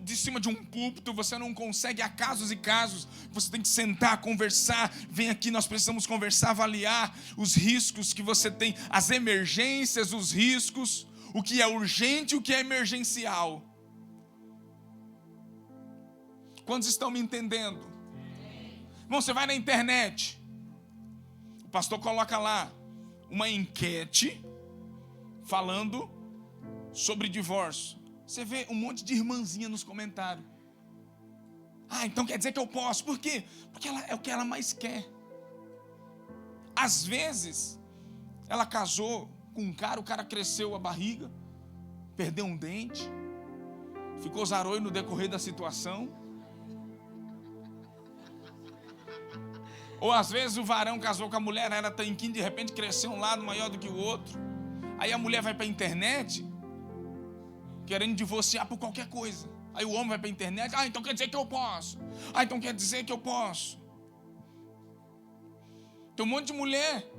de cima de um púlpito, você não consegue, há casos e casos. Você tem que sentar, conversar. Vem aqui, nós precisamos conversar, avaliar os riscos que você tem, as emergências, os riscos, o que é urgente e o que é emergencial. Quantos estão me entendendo? Irmão, você vai na internet, o pastor coloca lá uma enquete falando sobre divórcio. Você vê um monte de irmãzinha nos comentários. Ah, então quer dizer que eu posso. Por quê? Porque é o que ela mais quer. Às vezes, ela casou com um cara, o cara cresceu a barriga, perdeu um dente, ficou zarolho no decorrer da situação. Ou às vezes o varão casou com a mulher, era tanquinho, de repente cresceu um lado maior do que o outro. Aí a mulher vai para a internet querendo divorciar por qualquer coisa. Aí o homem vai para a internet: ah, então quer dizer que eu posso. Ah, então quer dizer que eu posso. Tem um monte de mulher,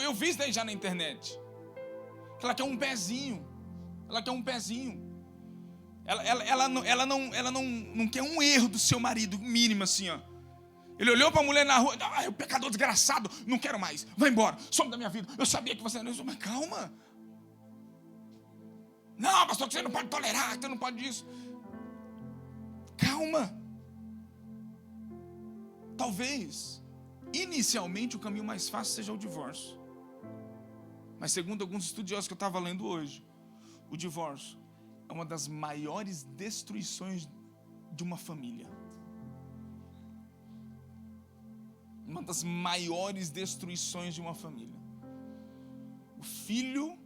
eu vi isso daí já na internet, que ela quer um pezinho. Ela quer um pezinho. Ela não quer um erro do seu marido, mínimo assim, ó. Ele olhou para a mulher na rua: ah, é o pecador desgraçado, não quero mais, vai embora, some da minha vida. Eu sabia que você não... Mas calma. Não, pastor, você não pode tolerar, você não pode isso. Calma. Talvez, inicialmente, o caminho mais fácil seja o divórcio. Mas segundo alguns estudiosos que eu estava lendo hoje, o divórcio é uma das maiores destruições de uma família. Uma das maiores destruições de uma família. O filho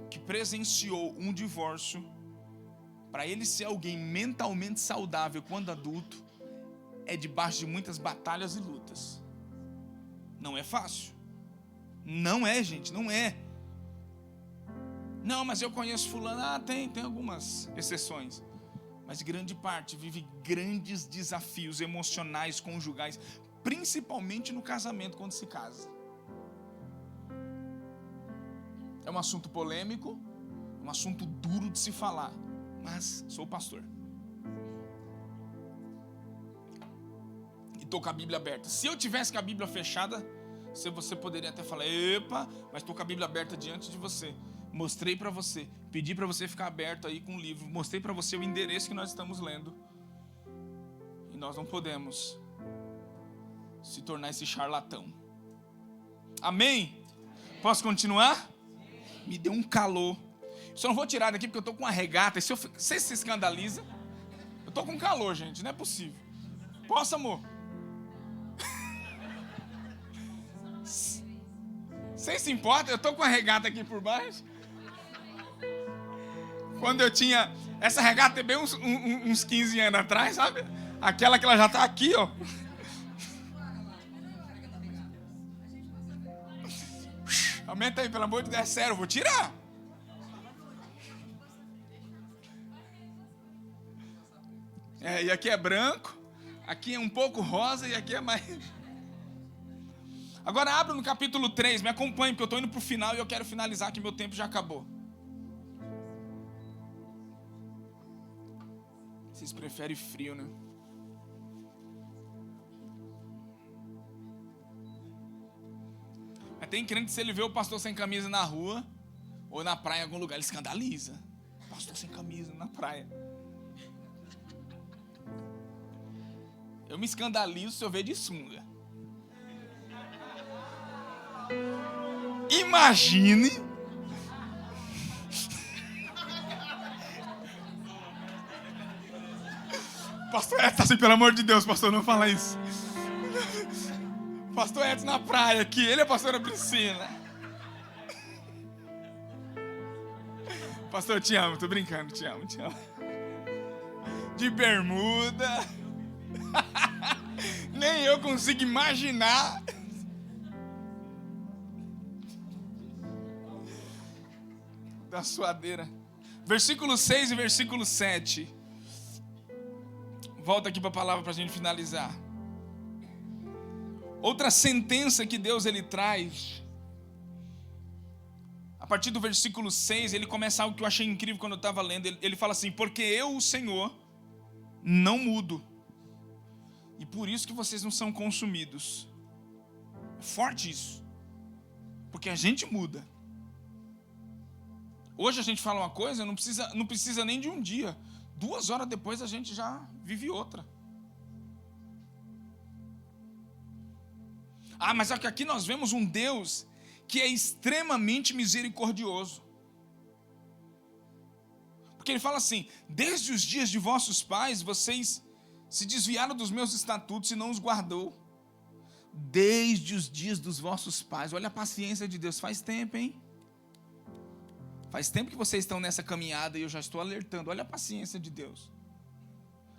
que presenciou um divórcio, para ele ser alguém mentalmente saudável quando adulto, é debaixo de muitas batalhas e lutas. Não é fácil. Não é, gente, não é. Não, mas eu conheço fulano. Ah, tem algumas exceções. Mas grande parte vive grandes desafios emocionais, conjugais, principalmente no casamento, quando se casa. É um assunto polêmico, um assunto duro de se falar, mas sou pastor. E estou com a Bíblia aberta. Se eu tivesse com a Bíblia fechada, você poderia até falar: epa, mas estou com a Bíblia aberta diante de você. Mostrei para você, pedi para você ficar aberto aí com o livro, mostrei para você o endereço que nós estamos lendo. E nós não podemos se tornar esse charlatão. Amém? Posso continuar? Me deu um calor. Só não vou tirar daqui porque eu estou com uma regata. Se você se escandaliza, eu estou com calor, gente, não é possível. Posso, amor? Vocês se importam? Eu estou com uma regata aqui por baixo. Quando eu tinha... Essa regata tem bem uns 15 anos atrás, sabe? Aquela que ela já está aqui, ó. Aumenta aí, pelo amor de Deus, é sério, eu vou tirar. E aqui é branco, aqui é um pouco rosa e aqui é mais... Agora abra no capítulo 3, me acompanhe, porque eu estou indo para o final e eu quero finalizar, que meu tempo já acabou. Vocês preferem frio, né? Mas tem crente que se ele vê o pastor sem camisa na rua ou na praia em algum lugar, ele escandaliza. Pastor sem camisa na praia. Eu me escandalizo se eu ver de sunga. Imagine pastor Edson, assim, pelo amor de Deus, pastor, não fala isso. Pastor Edson na praia aqui, ele é a pastora Priscila. Pastor, eu te amo, tô brincando, te amo. De bermuda. Nem eu consigo imaginar. Da suadeira. Versículo 6 e versículo 7. Volta aqui para a palavra para a gente finalizar. Outra sentença que Deus ele traz. A partir do versículo 6, ele começa algo que eu achei incrível quando eu estava lendo. Ele fala assim: porque eu, o Senhor, não mudo. E por isso que vocês não são consumidos. É forte isso. Porque a gente muda. Hoje a gente fala uma coisa, não precisa nem de um dia. 2 horas depois a gente já vive outra. Mas aqui nós vemos um Deus que é extremamente misericordioso. Porque ele fala assim: desde os dias de vossos pais, vocês se desviaram dos meus estatutos e não os guardou. Desde os dias dos vossos pais. Olha a paciência de Deus, faz tempo, hein? Faz tempo que vocês estão nessa caminhada e eu já estou alertando. Olha a paciência de Deus.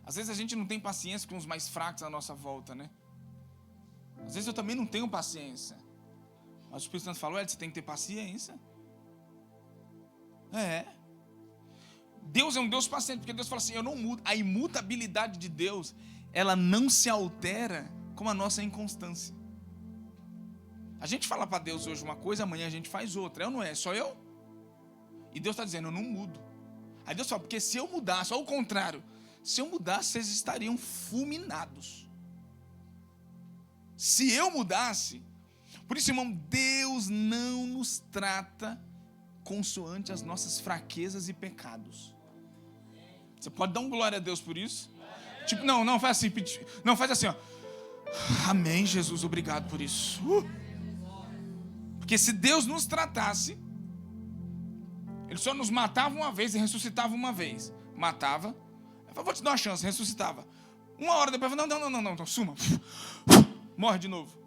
Às vezes a gente não tem paciência com os mais fracos à nossa volta, né? Às vezes eu também não tenho paciência. Mas o Espírito Santo falou: você tem que ter paciência. Deus é um Deus paciente, porque Deus fala assim: eu não mudo. A imutabilidade de Deus, ela não se altera com a nossa inconstância. A gente fala para Deus hoje uma coisa, amanhã a gente faz outra. Eu não é, só eu. E Deus está dizendo: eu não mudo. Aí Deus fala: porque se eu mudasse, ou o contrário, se eu mudasse, vocês estariam fulminados. Se eu mudasse. Por isso, irmão, Deus não nos trata consoante as nossas fraquezas e pecados. Você pode dar um glória a Deus por isso? Tipo, não faz assim. Não, faz assim, ó. Amém, Jesus, obrigado por isso. Porque se Deus nos tratasse, Ele só nos matava uma vez e ressuscitava uma vez. Matava, vou te dar uma chance, ressuscitava. 1 hora depois, não, suma. Morre de novo.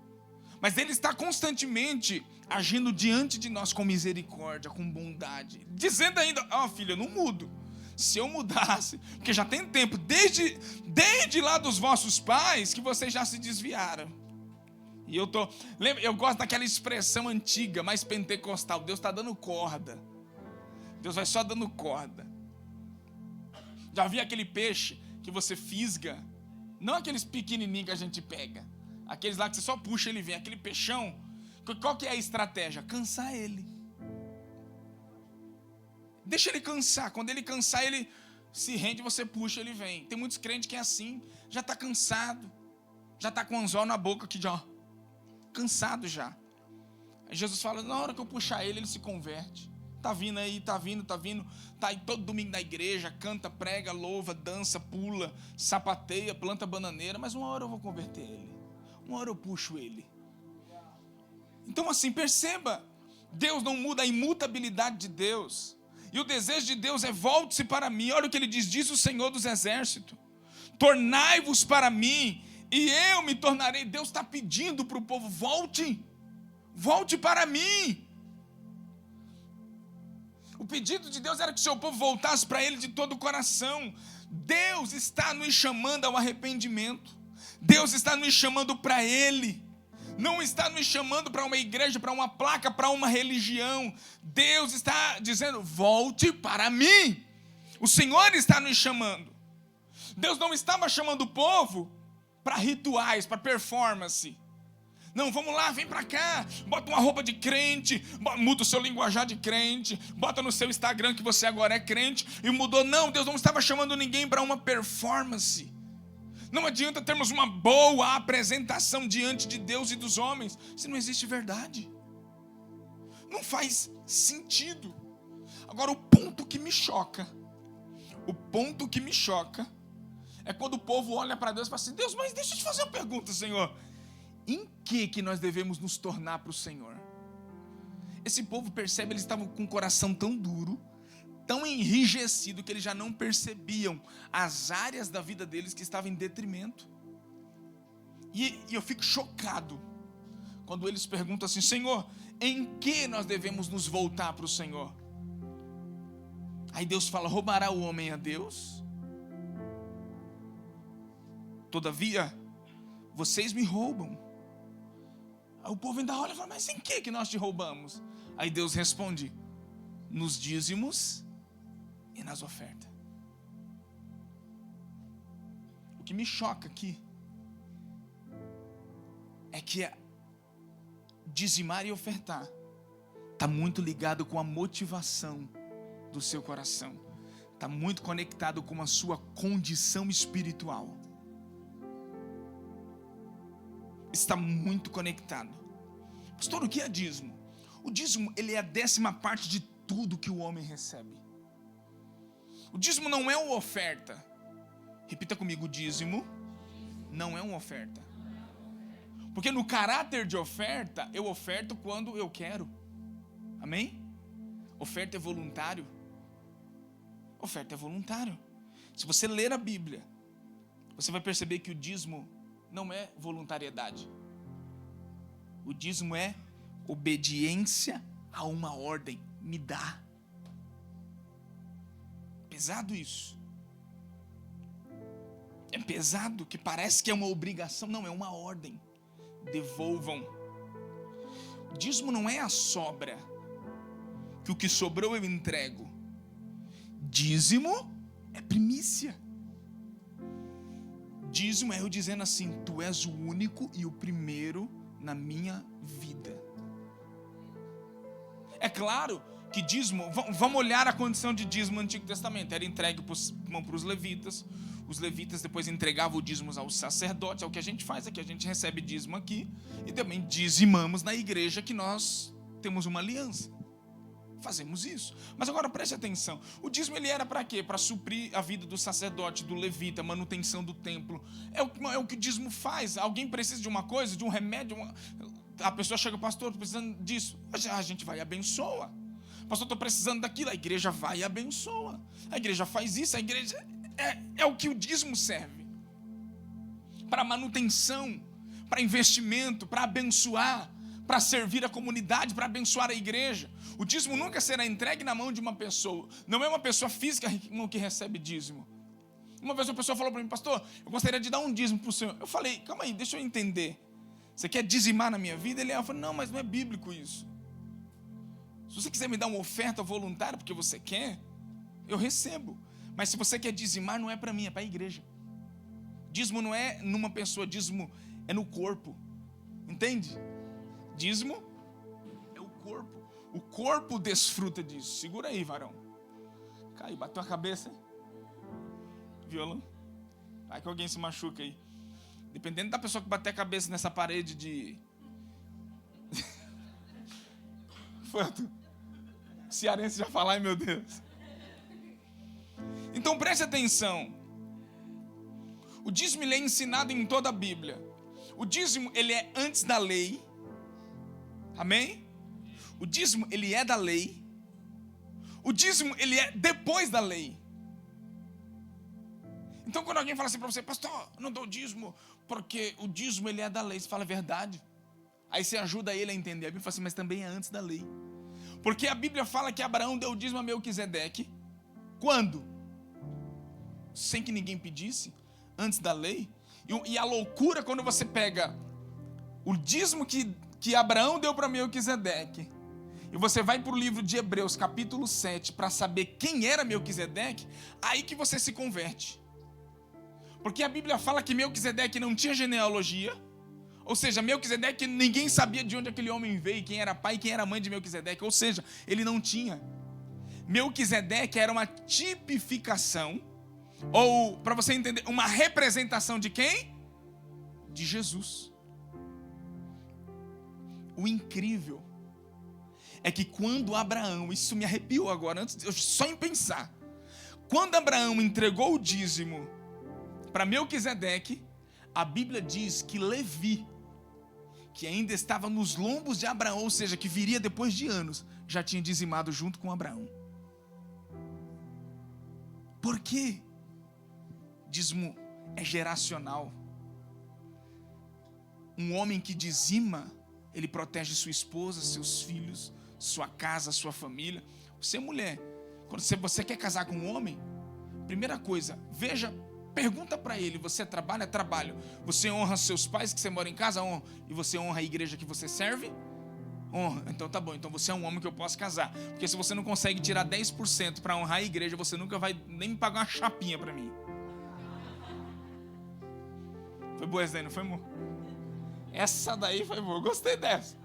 Mas Ele está constantemente agindo diante de nós com misericórdia, com bondade. Dizendo ainda: filho, eu não mudo. Se eu mudasse, porque já tem tempo, desde lá dos vossos pais, que vocês já se desviaram. E eu gosto daquela expressão antiga, mais pentecostal: Deus está dando corda. Deus vai só dando corda. Já vi aquele peixe que você fisga? Não aqueles pequenininhos que a gente pega. Aqueles lá que você só puxa, ele vem. Aquele peixão, qual que é a estratégia? Cansar ele. Deixa ele cansar. Quando ele cansar, ele se rende, você puxa, ele vem. Tem muitos crentes que é assim. Já está cansado. Já está com o anzol na boca aqui, já. Cansado já. Aí Jesus fala: na hora que eu puxar ele se converte. Tá vindo aí, tá vindo. Tá aí todo domingo na igreja, canta, prega, louva, dança, pula, sapateia, planta bananeira. Mas uma hora eu vou converter ele. Uma hora eu puxo ele. Então assim, perceba, Deus não muda, a imutabilidade de Deus. E o desejo de Deus é: volte-se para mim. Olha o que ele diz o Senhor dos Exércitos: tornai-vos para mim e eu me tornarei. Deus está pedindo para o povo: volte para mim. O pedido de Deus era que o seu povo voltasse para Ele de todo o coração. Deus está nos chamando ao arrependimento. Deus está nos chamando para Ele. não está nos chamando para uma igreja, para uma placa, para uma religião. Deus está dizendo: volte para mim. O Senhor está nos chamando. Deus não estava chamando o povo para rituais, para performance. Não, vamos lá, vem para cá, bota uma roupa de crente, muda o seu linguajar de crente, bota no seu Instagram que você agora é crente, e mudou. Não, Deus não estava chamando ninguém para uma performance. Não adianta termos uma boa apresentação diante de Deus e dos homens, se não existe verdade. Não faz sentido. Agora, o ponto que me choca é quando o povo olha para Deus e fala assim: Deus, mas deixa eu te fazer uma pergunta, Senhor. Em que nós devemos nos tornar para o Senhor? Esse povo percebe, eles estavam com o coração tão duro, tão enrijecido, que eles já não percebiam as áreas da vida deles que estavam em detrimento. E eu fico chocado quando eles perguntam assim: Senhor, em que nós devemos nos voltar para o Senhor? Aí Deus fala: roubará o homem a Deus? Todavia, vocês me roubam. Aí o povo ainda olha e fala: mas em que nós te roubamos? Aí Deus responde: nos dízimos e nas ofertas. O que me choca aqui é que dizimar e ofertar está muito ligado com a motivação do seu coração, está muito conectado com a sua condição espiritual. Está muito conectado. Pastor, o que é dízimo? O dízimo, ele é a 10ª de tudo que o homem recebe. O dízimo não é uma oferta. Repita comigo: o dízimo não é uma oferta. Porque no caráter de oferta, eu oferto quando eu quero. Amém? Oferta é voluntário. Oferta é voluntário. Se você ler a Bíblia, você vai perceber que o dízimo não é voluntariedade. O dízimo é obediência a uma ordem. Me dá. Pesado isso. É pesado, que parece que é uma obrigação. Não, é uma ordem. Devolvam. O dízimo não é a sobra, que o que sobrou eu entrego. Dízimo é primícia. Dízimo é eu dizendo assim: tu és o único e o primeiro na minha vida. É claro que dízimo, vamos olhar a condição de dízimo no Antigo Testamento. Era entregue para os levitas. Os levitas depois entregavam o dízimo aos sacerdotes. É o que a gente faz aqui, a gente recebe dízimo aqui e também dizimamos na igreja, que nós temos uma aliança. Fazemos isso. Mas agora preste atenção. O dízimo, ele era para quê? Para suprir a vida do sacerdote, do levita, a manutenção do templo. É o que o dízimo faz. Alguém precisa de uma coisa, de um remédio. A pessoa chega: pastor, estou precisando disso. A gente vai e abençoa. Pastor, estou precisando daquilo. A igreja vai e abençoa. A igreja faz isso. A igreja é o que o dízimo serve. Para manutenção, para investimento, para abençoar, para servir a comunidade, para abençoar a igreja. O dízimo nunca será entregue na mão de uma pessoa. Não é uma pessoa física que recebe dízimo. Uma vez uma pessoa falou para mim: pastor, eu gostaria de dar um dízimo para o senhor. Eu falei: calma aí, deixa eu entender. Você quer dizimar na minha vida? Ele falou: não, mas não é bíblico isso. Se você quiser me dar uma oferta voluntária porque você quer, eu recebo. Mas se você quer dizimar, não é para mim, é para a igreja. Dízimo não é numa pessoa, dízimo é no corpo. Entende? Dízimo é o corpo. O corpo desfruta disso. Segura aí, varão. Caiu, bateu a cabeça, hein? Violão. Vai que alguém se machuca aí. Dependendo da pessoa que bater a cabeça nessa parede de... Foi tu. Cearense já falar: ai meu Deus. Então preste atenção. O dízimo, ele é ensinado em toda a Bíblia. O dízimo, ele é antes da lei. Amém? O dízimo, ele é da lei. O dízimo, ele é depois da lei. Então quando alguém fala assim para você: pastor, não dou dízimo porque o dízimo, ele é da lei. Você fala: é verdade. Aí você ajuda ele a entender. A Bíblia fala assim: mas também é antes da lei. Porque a Bíblia fala que Abraão deu dízimo a Melquisedeque. Quando? Sem que ninguém pedisse, antes da lei. E a loucura, quando você pega o dízimo que Abraão deu para Melquisedeque, e você vai para o livro de Hebreus, capítulo 7, para saber quem era Melquisedeque, aí que você se converte. Porque a Bíblia fala que Melquisedeque não tinha genealogia, ou seja, Melquisedeque, ninguém sabia de onde aquele homem veio, quem era pai e quem era mãe de Melquisedeque, ou seja, ele não tinha. Melquisedeque era uma tipificação, ou, para você entender, uma representação de quem? De Jesus. O incrível é que quando Abraão, isso me arrepiou agora, só em pensar, quando Abraão entregou o dízimo para Melquisedeque, a Bíblia diz que Levi, que ainda estava nos lombos de Abraão, ou seja, que viria depois de anos, já tinha dizimado junto com Abraão. Por quê? Dízimo é geracional. Um homem que dizima, ele protege sua esposa, seus filhos, sua casa, sua família. Você, mulher, quando você quer casar com um homem, primeira coisa, veja, pergunta para ele: você trabalha? Trabalho. Você honra seus pais que você mora em casa? Honra. E você honra a igreja que você serve? Honra. Então tá bom, então você é um homem que eu posso casar. Porque se você não consegue tirar 10% para honrar a igreja, você nunca vai nem pagar uma chapinha para mim. Foi boa essa daí, não foi, amor? Essa daí foi boa, gostei dessa.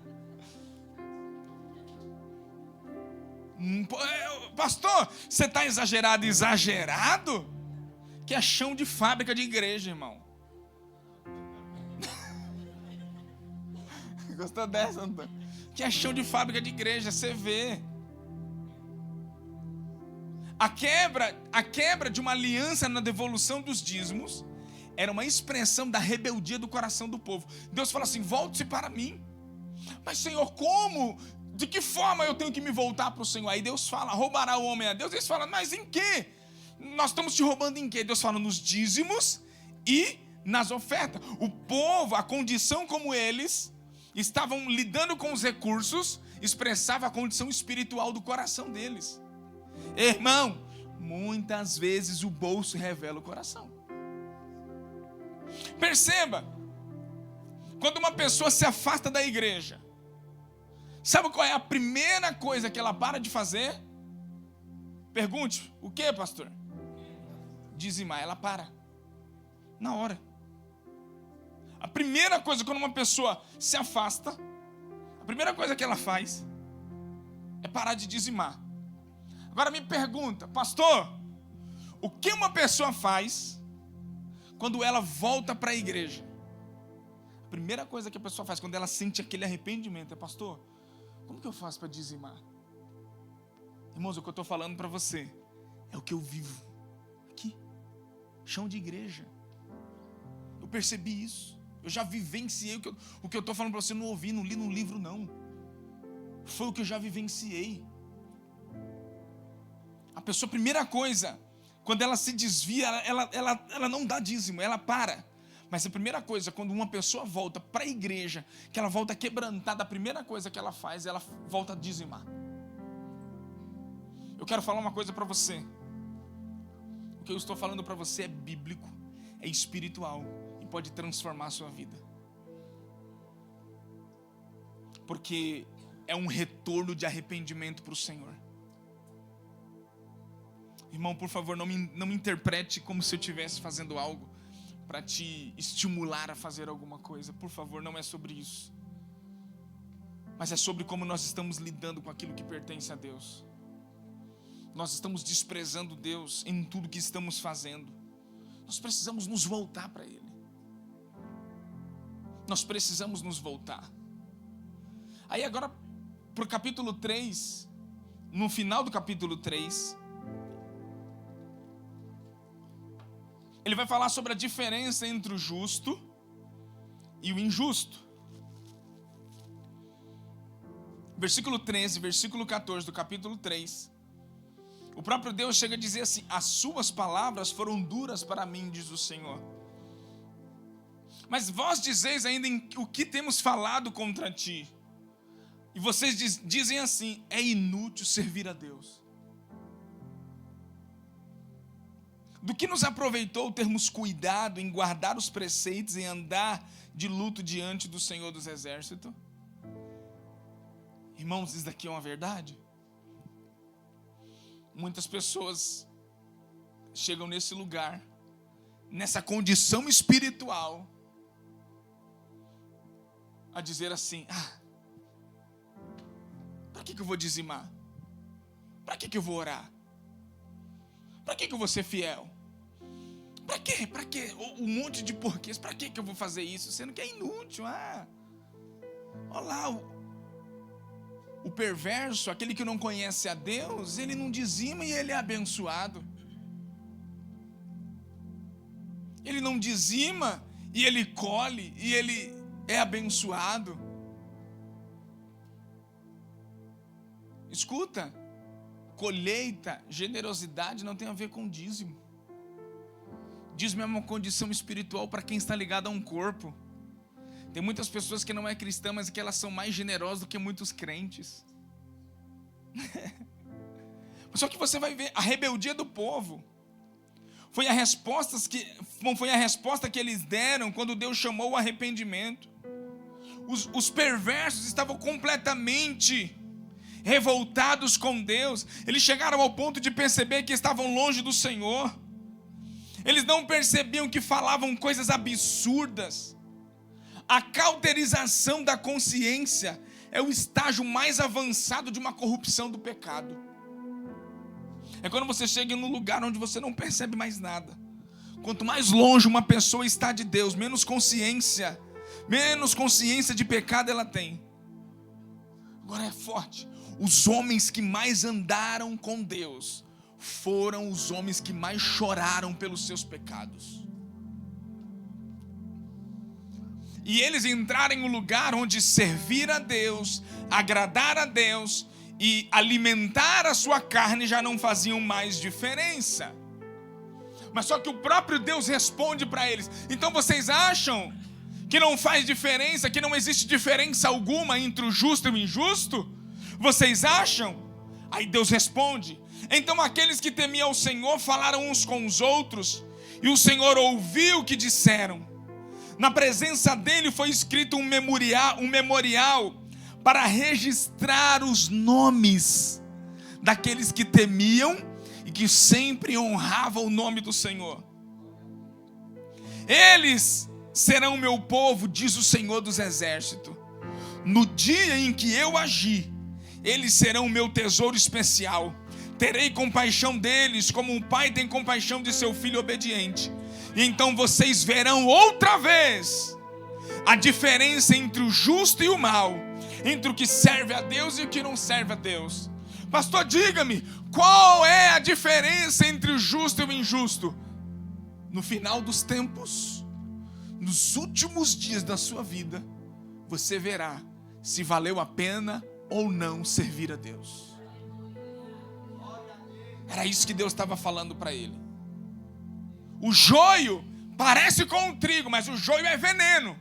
Pastor, você está exagerado? Exagerado? Que é chão de fábrica de igreja, irmão. Gostou dessa, Antônio? Que é chão de fábrica de igreja, você vê. A quebra de uma aliança na devolução dos dízimos era uma expressão da rebeldia do coração do povo. Deus fala assim: volte-se para mim. Mas, Senhor, como? De que forma eu tenho que me voltar para o Senhor? Aí Deus fala: roubará o homem a Deus. Eles falam: mas em quê? Nós estamos te roubando em quê? Deus fala: nos dízimos e nas ofertas. O povo, a condição como eles estavam lidando com os recursos, expressava a condição espiritual do coração deles. Irmão, muitas vezes o bolso revela o coração. Perceba, quando uma pessoa se afasta da igreja, sabe qual é a primeira coisa que ela para de fazer? Pergunte: o que, pastor? Dizimar. Ela para na hora. A primeira coisa, quando uma pessoa se afasta, a primeira coisa que ela faz é parar de dizimar. Agora me pergunta: pastor, o que uma pessoa faz quando ela volta para a igreja? A primeira coisa que a pessoa faz quando ela sente aquele arrependimento é: pastor, como que eu faço para dizimar? Irmãos, o que eu estou falando para você é o que eu vivo aqui, chão de igreja. Eu percebi isso. Eu já vivenciei o que eu estou falando para você. Não ouvi, não li no livro, não. Foi o que eu já vivenciei. A pessoa, primeira coisa, quando ela se desvia, ela não dá dízimo, ela para. Mas a primeira coisa, quando uma pessoa volta para a igreja, que ela volta quebrantada, a primeira coisa que ela faz, ela volta a dizimar. Eu quero falar uma coisa para você. O que eu estou falando para você é bíblico, é espiritual e pode transformar a sua vida. Porque é um retorno de arrependimento para o Senhor. Irmão, por favor, não me interprete como se eu estivesse fazendo algo para te estimular a fazer alguma coisa. Por favor, não é sobre isso. Mas é sobre como nós estamos lidando com aquilo que pertence a Deus. Nós estamos desprezando Deus em tudo que estamos fazendo. Nós precisamos nos voltar para Ele. Nós precisamos nos voltar. Aí agora, para o capítulo 3, no final do capítulo 3, ele vai falar sobre a diferença entre o justo e o injusto. Versículo 13, versículo 14 do capítulo 3. O próprio Deus chega a dizer assim: as suas palavras foram duras para mim, diz o Senhor. Mas vós dizeis ainda o que temos falado contra ti. E vocês dizem assim: é inútil servir a Deus. Do que nos aproveitou termos cuidado em guardar os preceitos e andar de luto diante do Senhor dos Exércitos? Irmãos, isso daqui é uma verdade. Muitas pessoas chegam nesse lugar, nessa condição espiritual, a dizer assim: para que eu vou dizimar? Para que eu vou orar? Para que eu vou ser fiel? Para quê? Para quê? Um monte de porquês. Para que eu vou fazer isso? Sendo que é inútil. Olha lá, o perverso, aquele que não conhece a Deus, ele não dizima e ele é abençoado. Ele não dizima e ele colhe e ele é abençoado. Escuta, colheita, generosidade não tem a ver com dízimo. Dízimo é uma condição espiritual para quem está ligado a um corpo. Tem muitas pessoas que não é cristã, mas que elas são mais generosas do que muitos crentes. Só que você vai ver a rebeldia do povo. Foi a resposta que eles deram quando Deus chamou o arrependimento. Os perversos estavam completamente revoltados com Deus. Eles chegaram ao ponto de perceber que estavam longe do Senhor. Eles não percebiam que falavam coisas absurdas. A cauterização da consciência é o estágio mais avançado de uma corrupção do pecado. É quando você chega em um lugar onde você não percebe mais nada. Quanto mais longe uma pessoa está de Deus, menos consciência de pecado ela tem. Agora é forte. Os homens que mais andaram com Deus foram os homens que mais choraram pelos seus pecados. E eles entraram em um lugar onde servir a Deus, agradar a Deus e alimentar a sua carne já não faziam mais diferença. Mas só que o próprio Deus responde para eles: então vocês acham que não faz diferença, que não existe diferença alguma entre o justo e o injusto? Vocês acham? Aí Deus responde: então aqueles que temiam o Senhor falaram uns com os outros, e o Senhor ouviu o que disseram. Na presença dele foi escrito um memorial para registrar os nomes daqueles que temiam e que sempre honravam o nome do Senhor. Eles serão meu povo, diz o Senhor dos Exércitos. No dia em que eu agir, eles serão o meu tesouro especial. Terei compaixão deles, como um pai tem compaixão de seu filho obediente. E então vocês verão outra vez a diferença entre o justo e o mal, entre o que serve a Deus e o que não serve a Deus. Pastor, diga-me, qual é a diferença entre o justo e o injusto? No final dos tempos, nos últimos dias da sua vida, você verá se valeu a pena ou não servir a Deus. Era isso que Deus estava falando para ele. O joio parece com o trigo, mas o joio é veneno.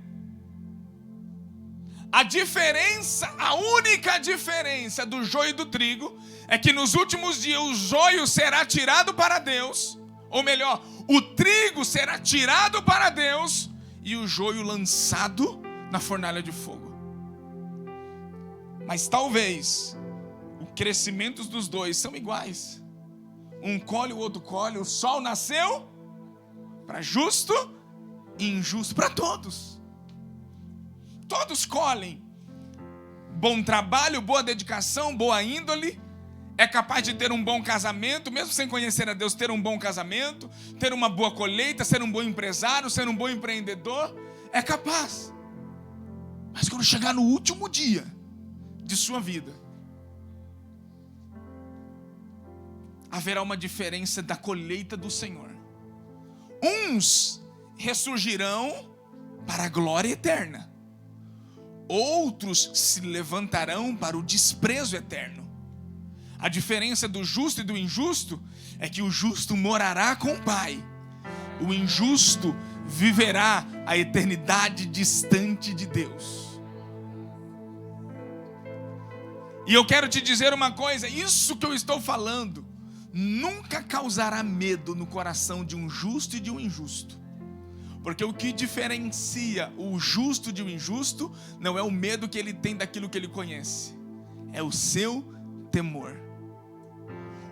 A única diferença do joio e do trigo é que nos últimos dias o joio será tirado para Deus, ou melhor, o trigo será tirado para Deus e o joio lançado na fornalha de fogo. Mas talvez o crescimento dos dois são iguais. Um colhe, o outro colhe. O sol nasceu para justo e injusto, para todos. Todos colhem. Bom trabalho, boa dedicação, boa índole. É capaz de ter um bom casamento, mesmo sem conhecer a Deus, ter um bom casamento, ter uma boa colheita, ser um bom empresário, ser um bom empreendedor. É capaz. Mas quando chegar no último dia de sua vida, haverá uma diferença da colheita do Senhor. Uns ressurgirão para a glória eterna. Outros se levantarão para o desprezo eterno. A diferença do justo e do injusto é que o justo morará com o Pai. O injusto viverá a eternidade distante de Deus. E eu quero te dizer uma coisa: isso que eu estou falando nunca causará medo no coração de um justo e de um injusto. Porque o que diferencia o justo de um injusto não é o medo que ele tem daquilo que ele conhece, é o seu temor.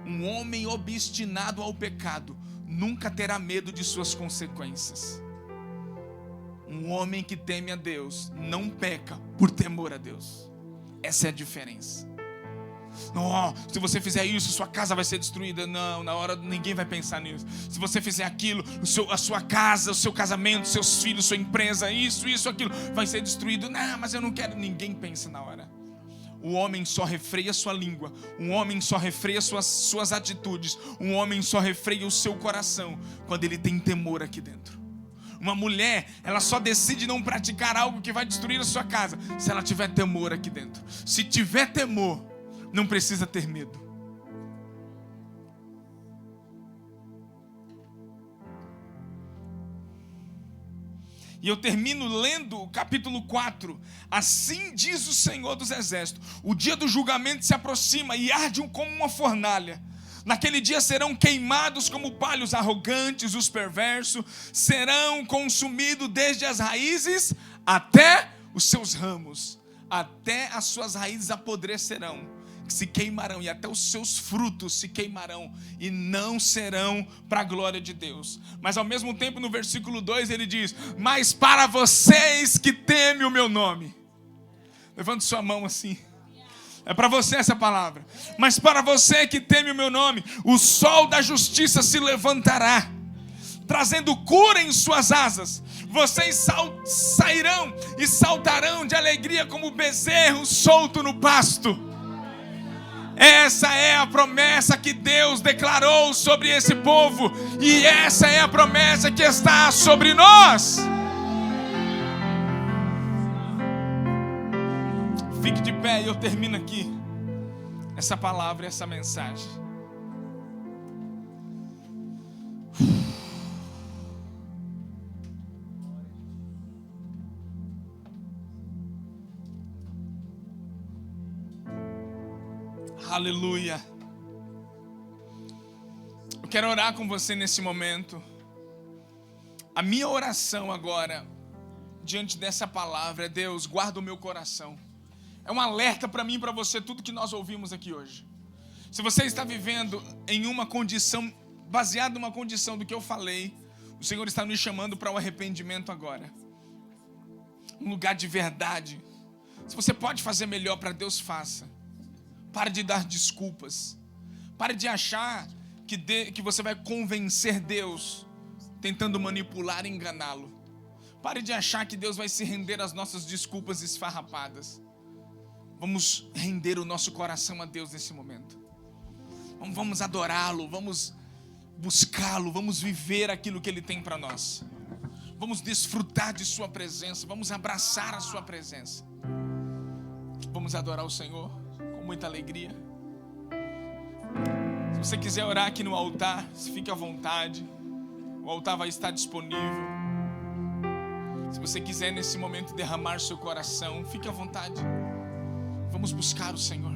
Um homem obstinado ao pecado nunca terá medo de suas consequências. Um homem que teme a Deus não peca por temor a Deus. Essa é a diferença. Não, se você fizer isso, sua casa vai ser destruída. Não, na hora ninguém vai pensar nisso. Se você fizer aquilo, a sua casa, o seu casamento, seus filhos, sua empresa, isso, aquilo, vai ser destruído. Não, mas eu não quero. Ninguém pensa na hora. O homem só refreia sua língua. Um homem só refreia suas atitudes. Um homem só refreia o seu coração quando ele tem temor aqui dentro. Uma mulher, ela só decide não praticar algo que vai destruir a sua casa se ela tiver temor aqui dentro. Se tiver temor, não precisa ter medo. E eu termino lendo o capítulo 4. Assim diz o Senhor dos Exércitos: o dia do julgamento se aproxima e arde como uma fornalha. Naquele dia serão queimados como palha os arrogantes, os perversos, serão consumidos desde as raízes até os seus ramos. Até as suas raízes apodrecerão, se queimarão, e até os seus frutos se queimarão, e não serão para a glória de Deus. Mas ao mesmo tempo, no versículo 2 ele diz: mas para vocês que temem o meu nome. Levante sua mão assim. É para você essa palavra. Mas para você que teme o meu nome, o sol da justiça se levantará, trazendo cura em suas asas. Vocês sairão e saltarão de alegria como bezerro solto no pasto. Essa é a promessa que Deus declarou sobre esse povo, e essa é a promessa que está sobre nós. Fique de pé e eu termino aqui essa palavra, essa mensagem. Aleluia. Eu quero orar com você nesse momento. A minha oração agora, diante dessa palavra, é: Deus, guarda o meu coração. É um alerta para mim e para você, tudo que nós ouvimos aqui hoje. Se você está vivendo em uma condição, baseado numa condição do que eu falei, o Senhor está nos chamando para o arrependimento agora. Um lugar de verdade. Se você pode fazer melhor para Deus, faça. Pare de dar desculpas. Pare de achar que você vai convencer Deus tentando manipular e enganá-lo. Pare de achar que Deus vai se render às nossas desculpas esfarrapadas. Vamos render o nosso coração a Deus nesse momento. Vamos adorá-lo, vamos buscá-lo, vamos viver aquilo que Ele tem para nós. Vamos desfrutar de sua presença, vamos abraçar a sua presença. Vamos adorar o Senhor com muita alegria. Se você quiser orar aqui no altar, fique à vontade. O altar vai estar disponível. Se você quiser nesse momento derramar seu coração, fique à vontade. Vamos buscar o Senhor.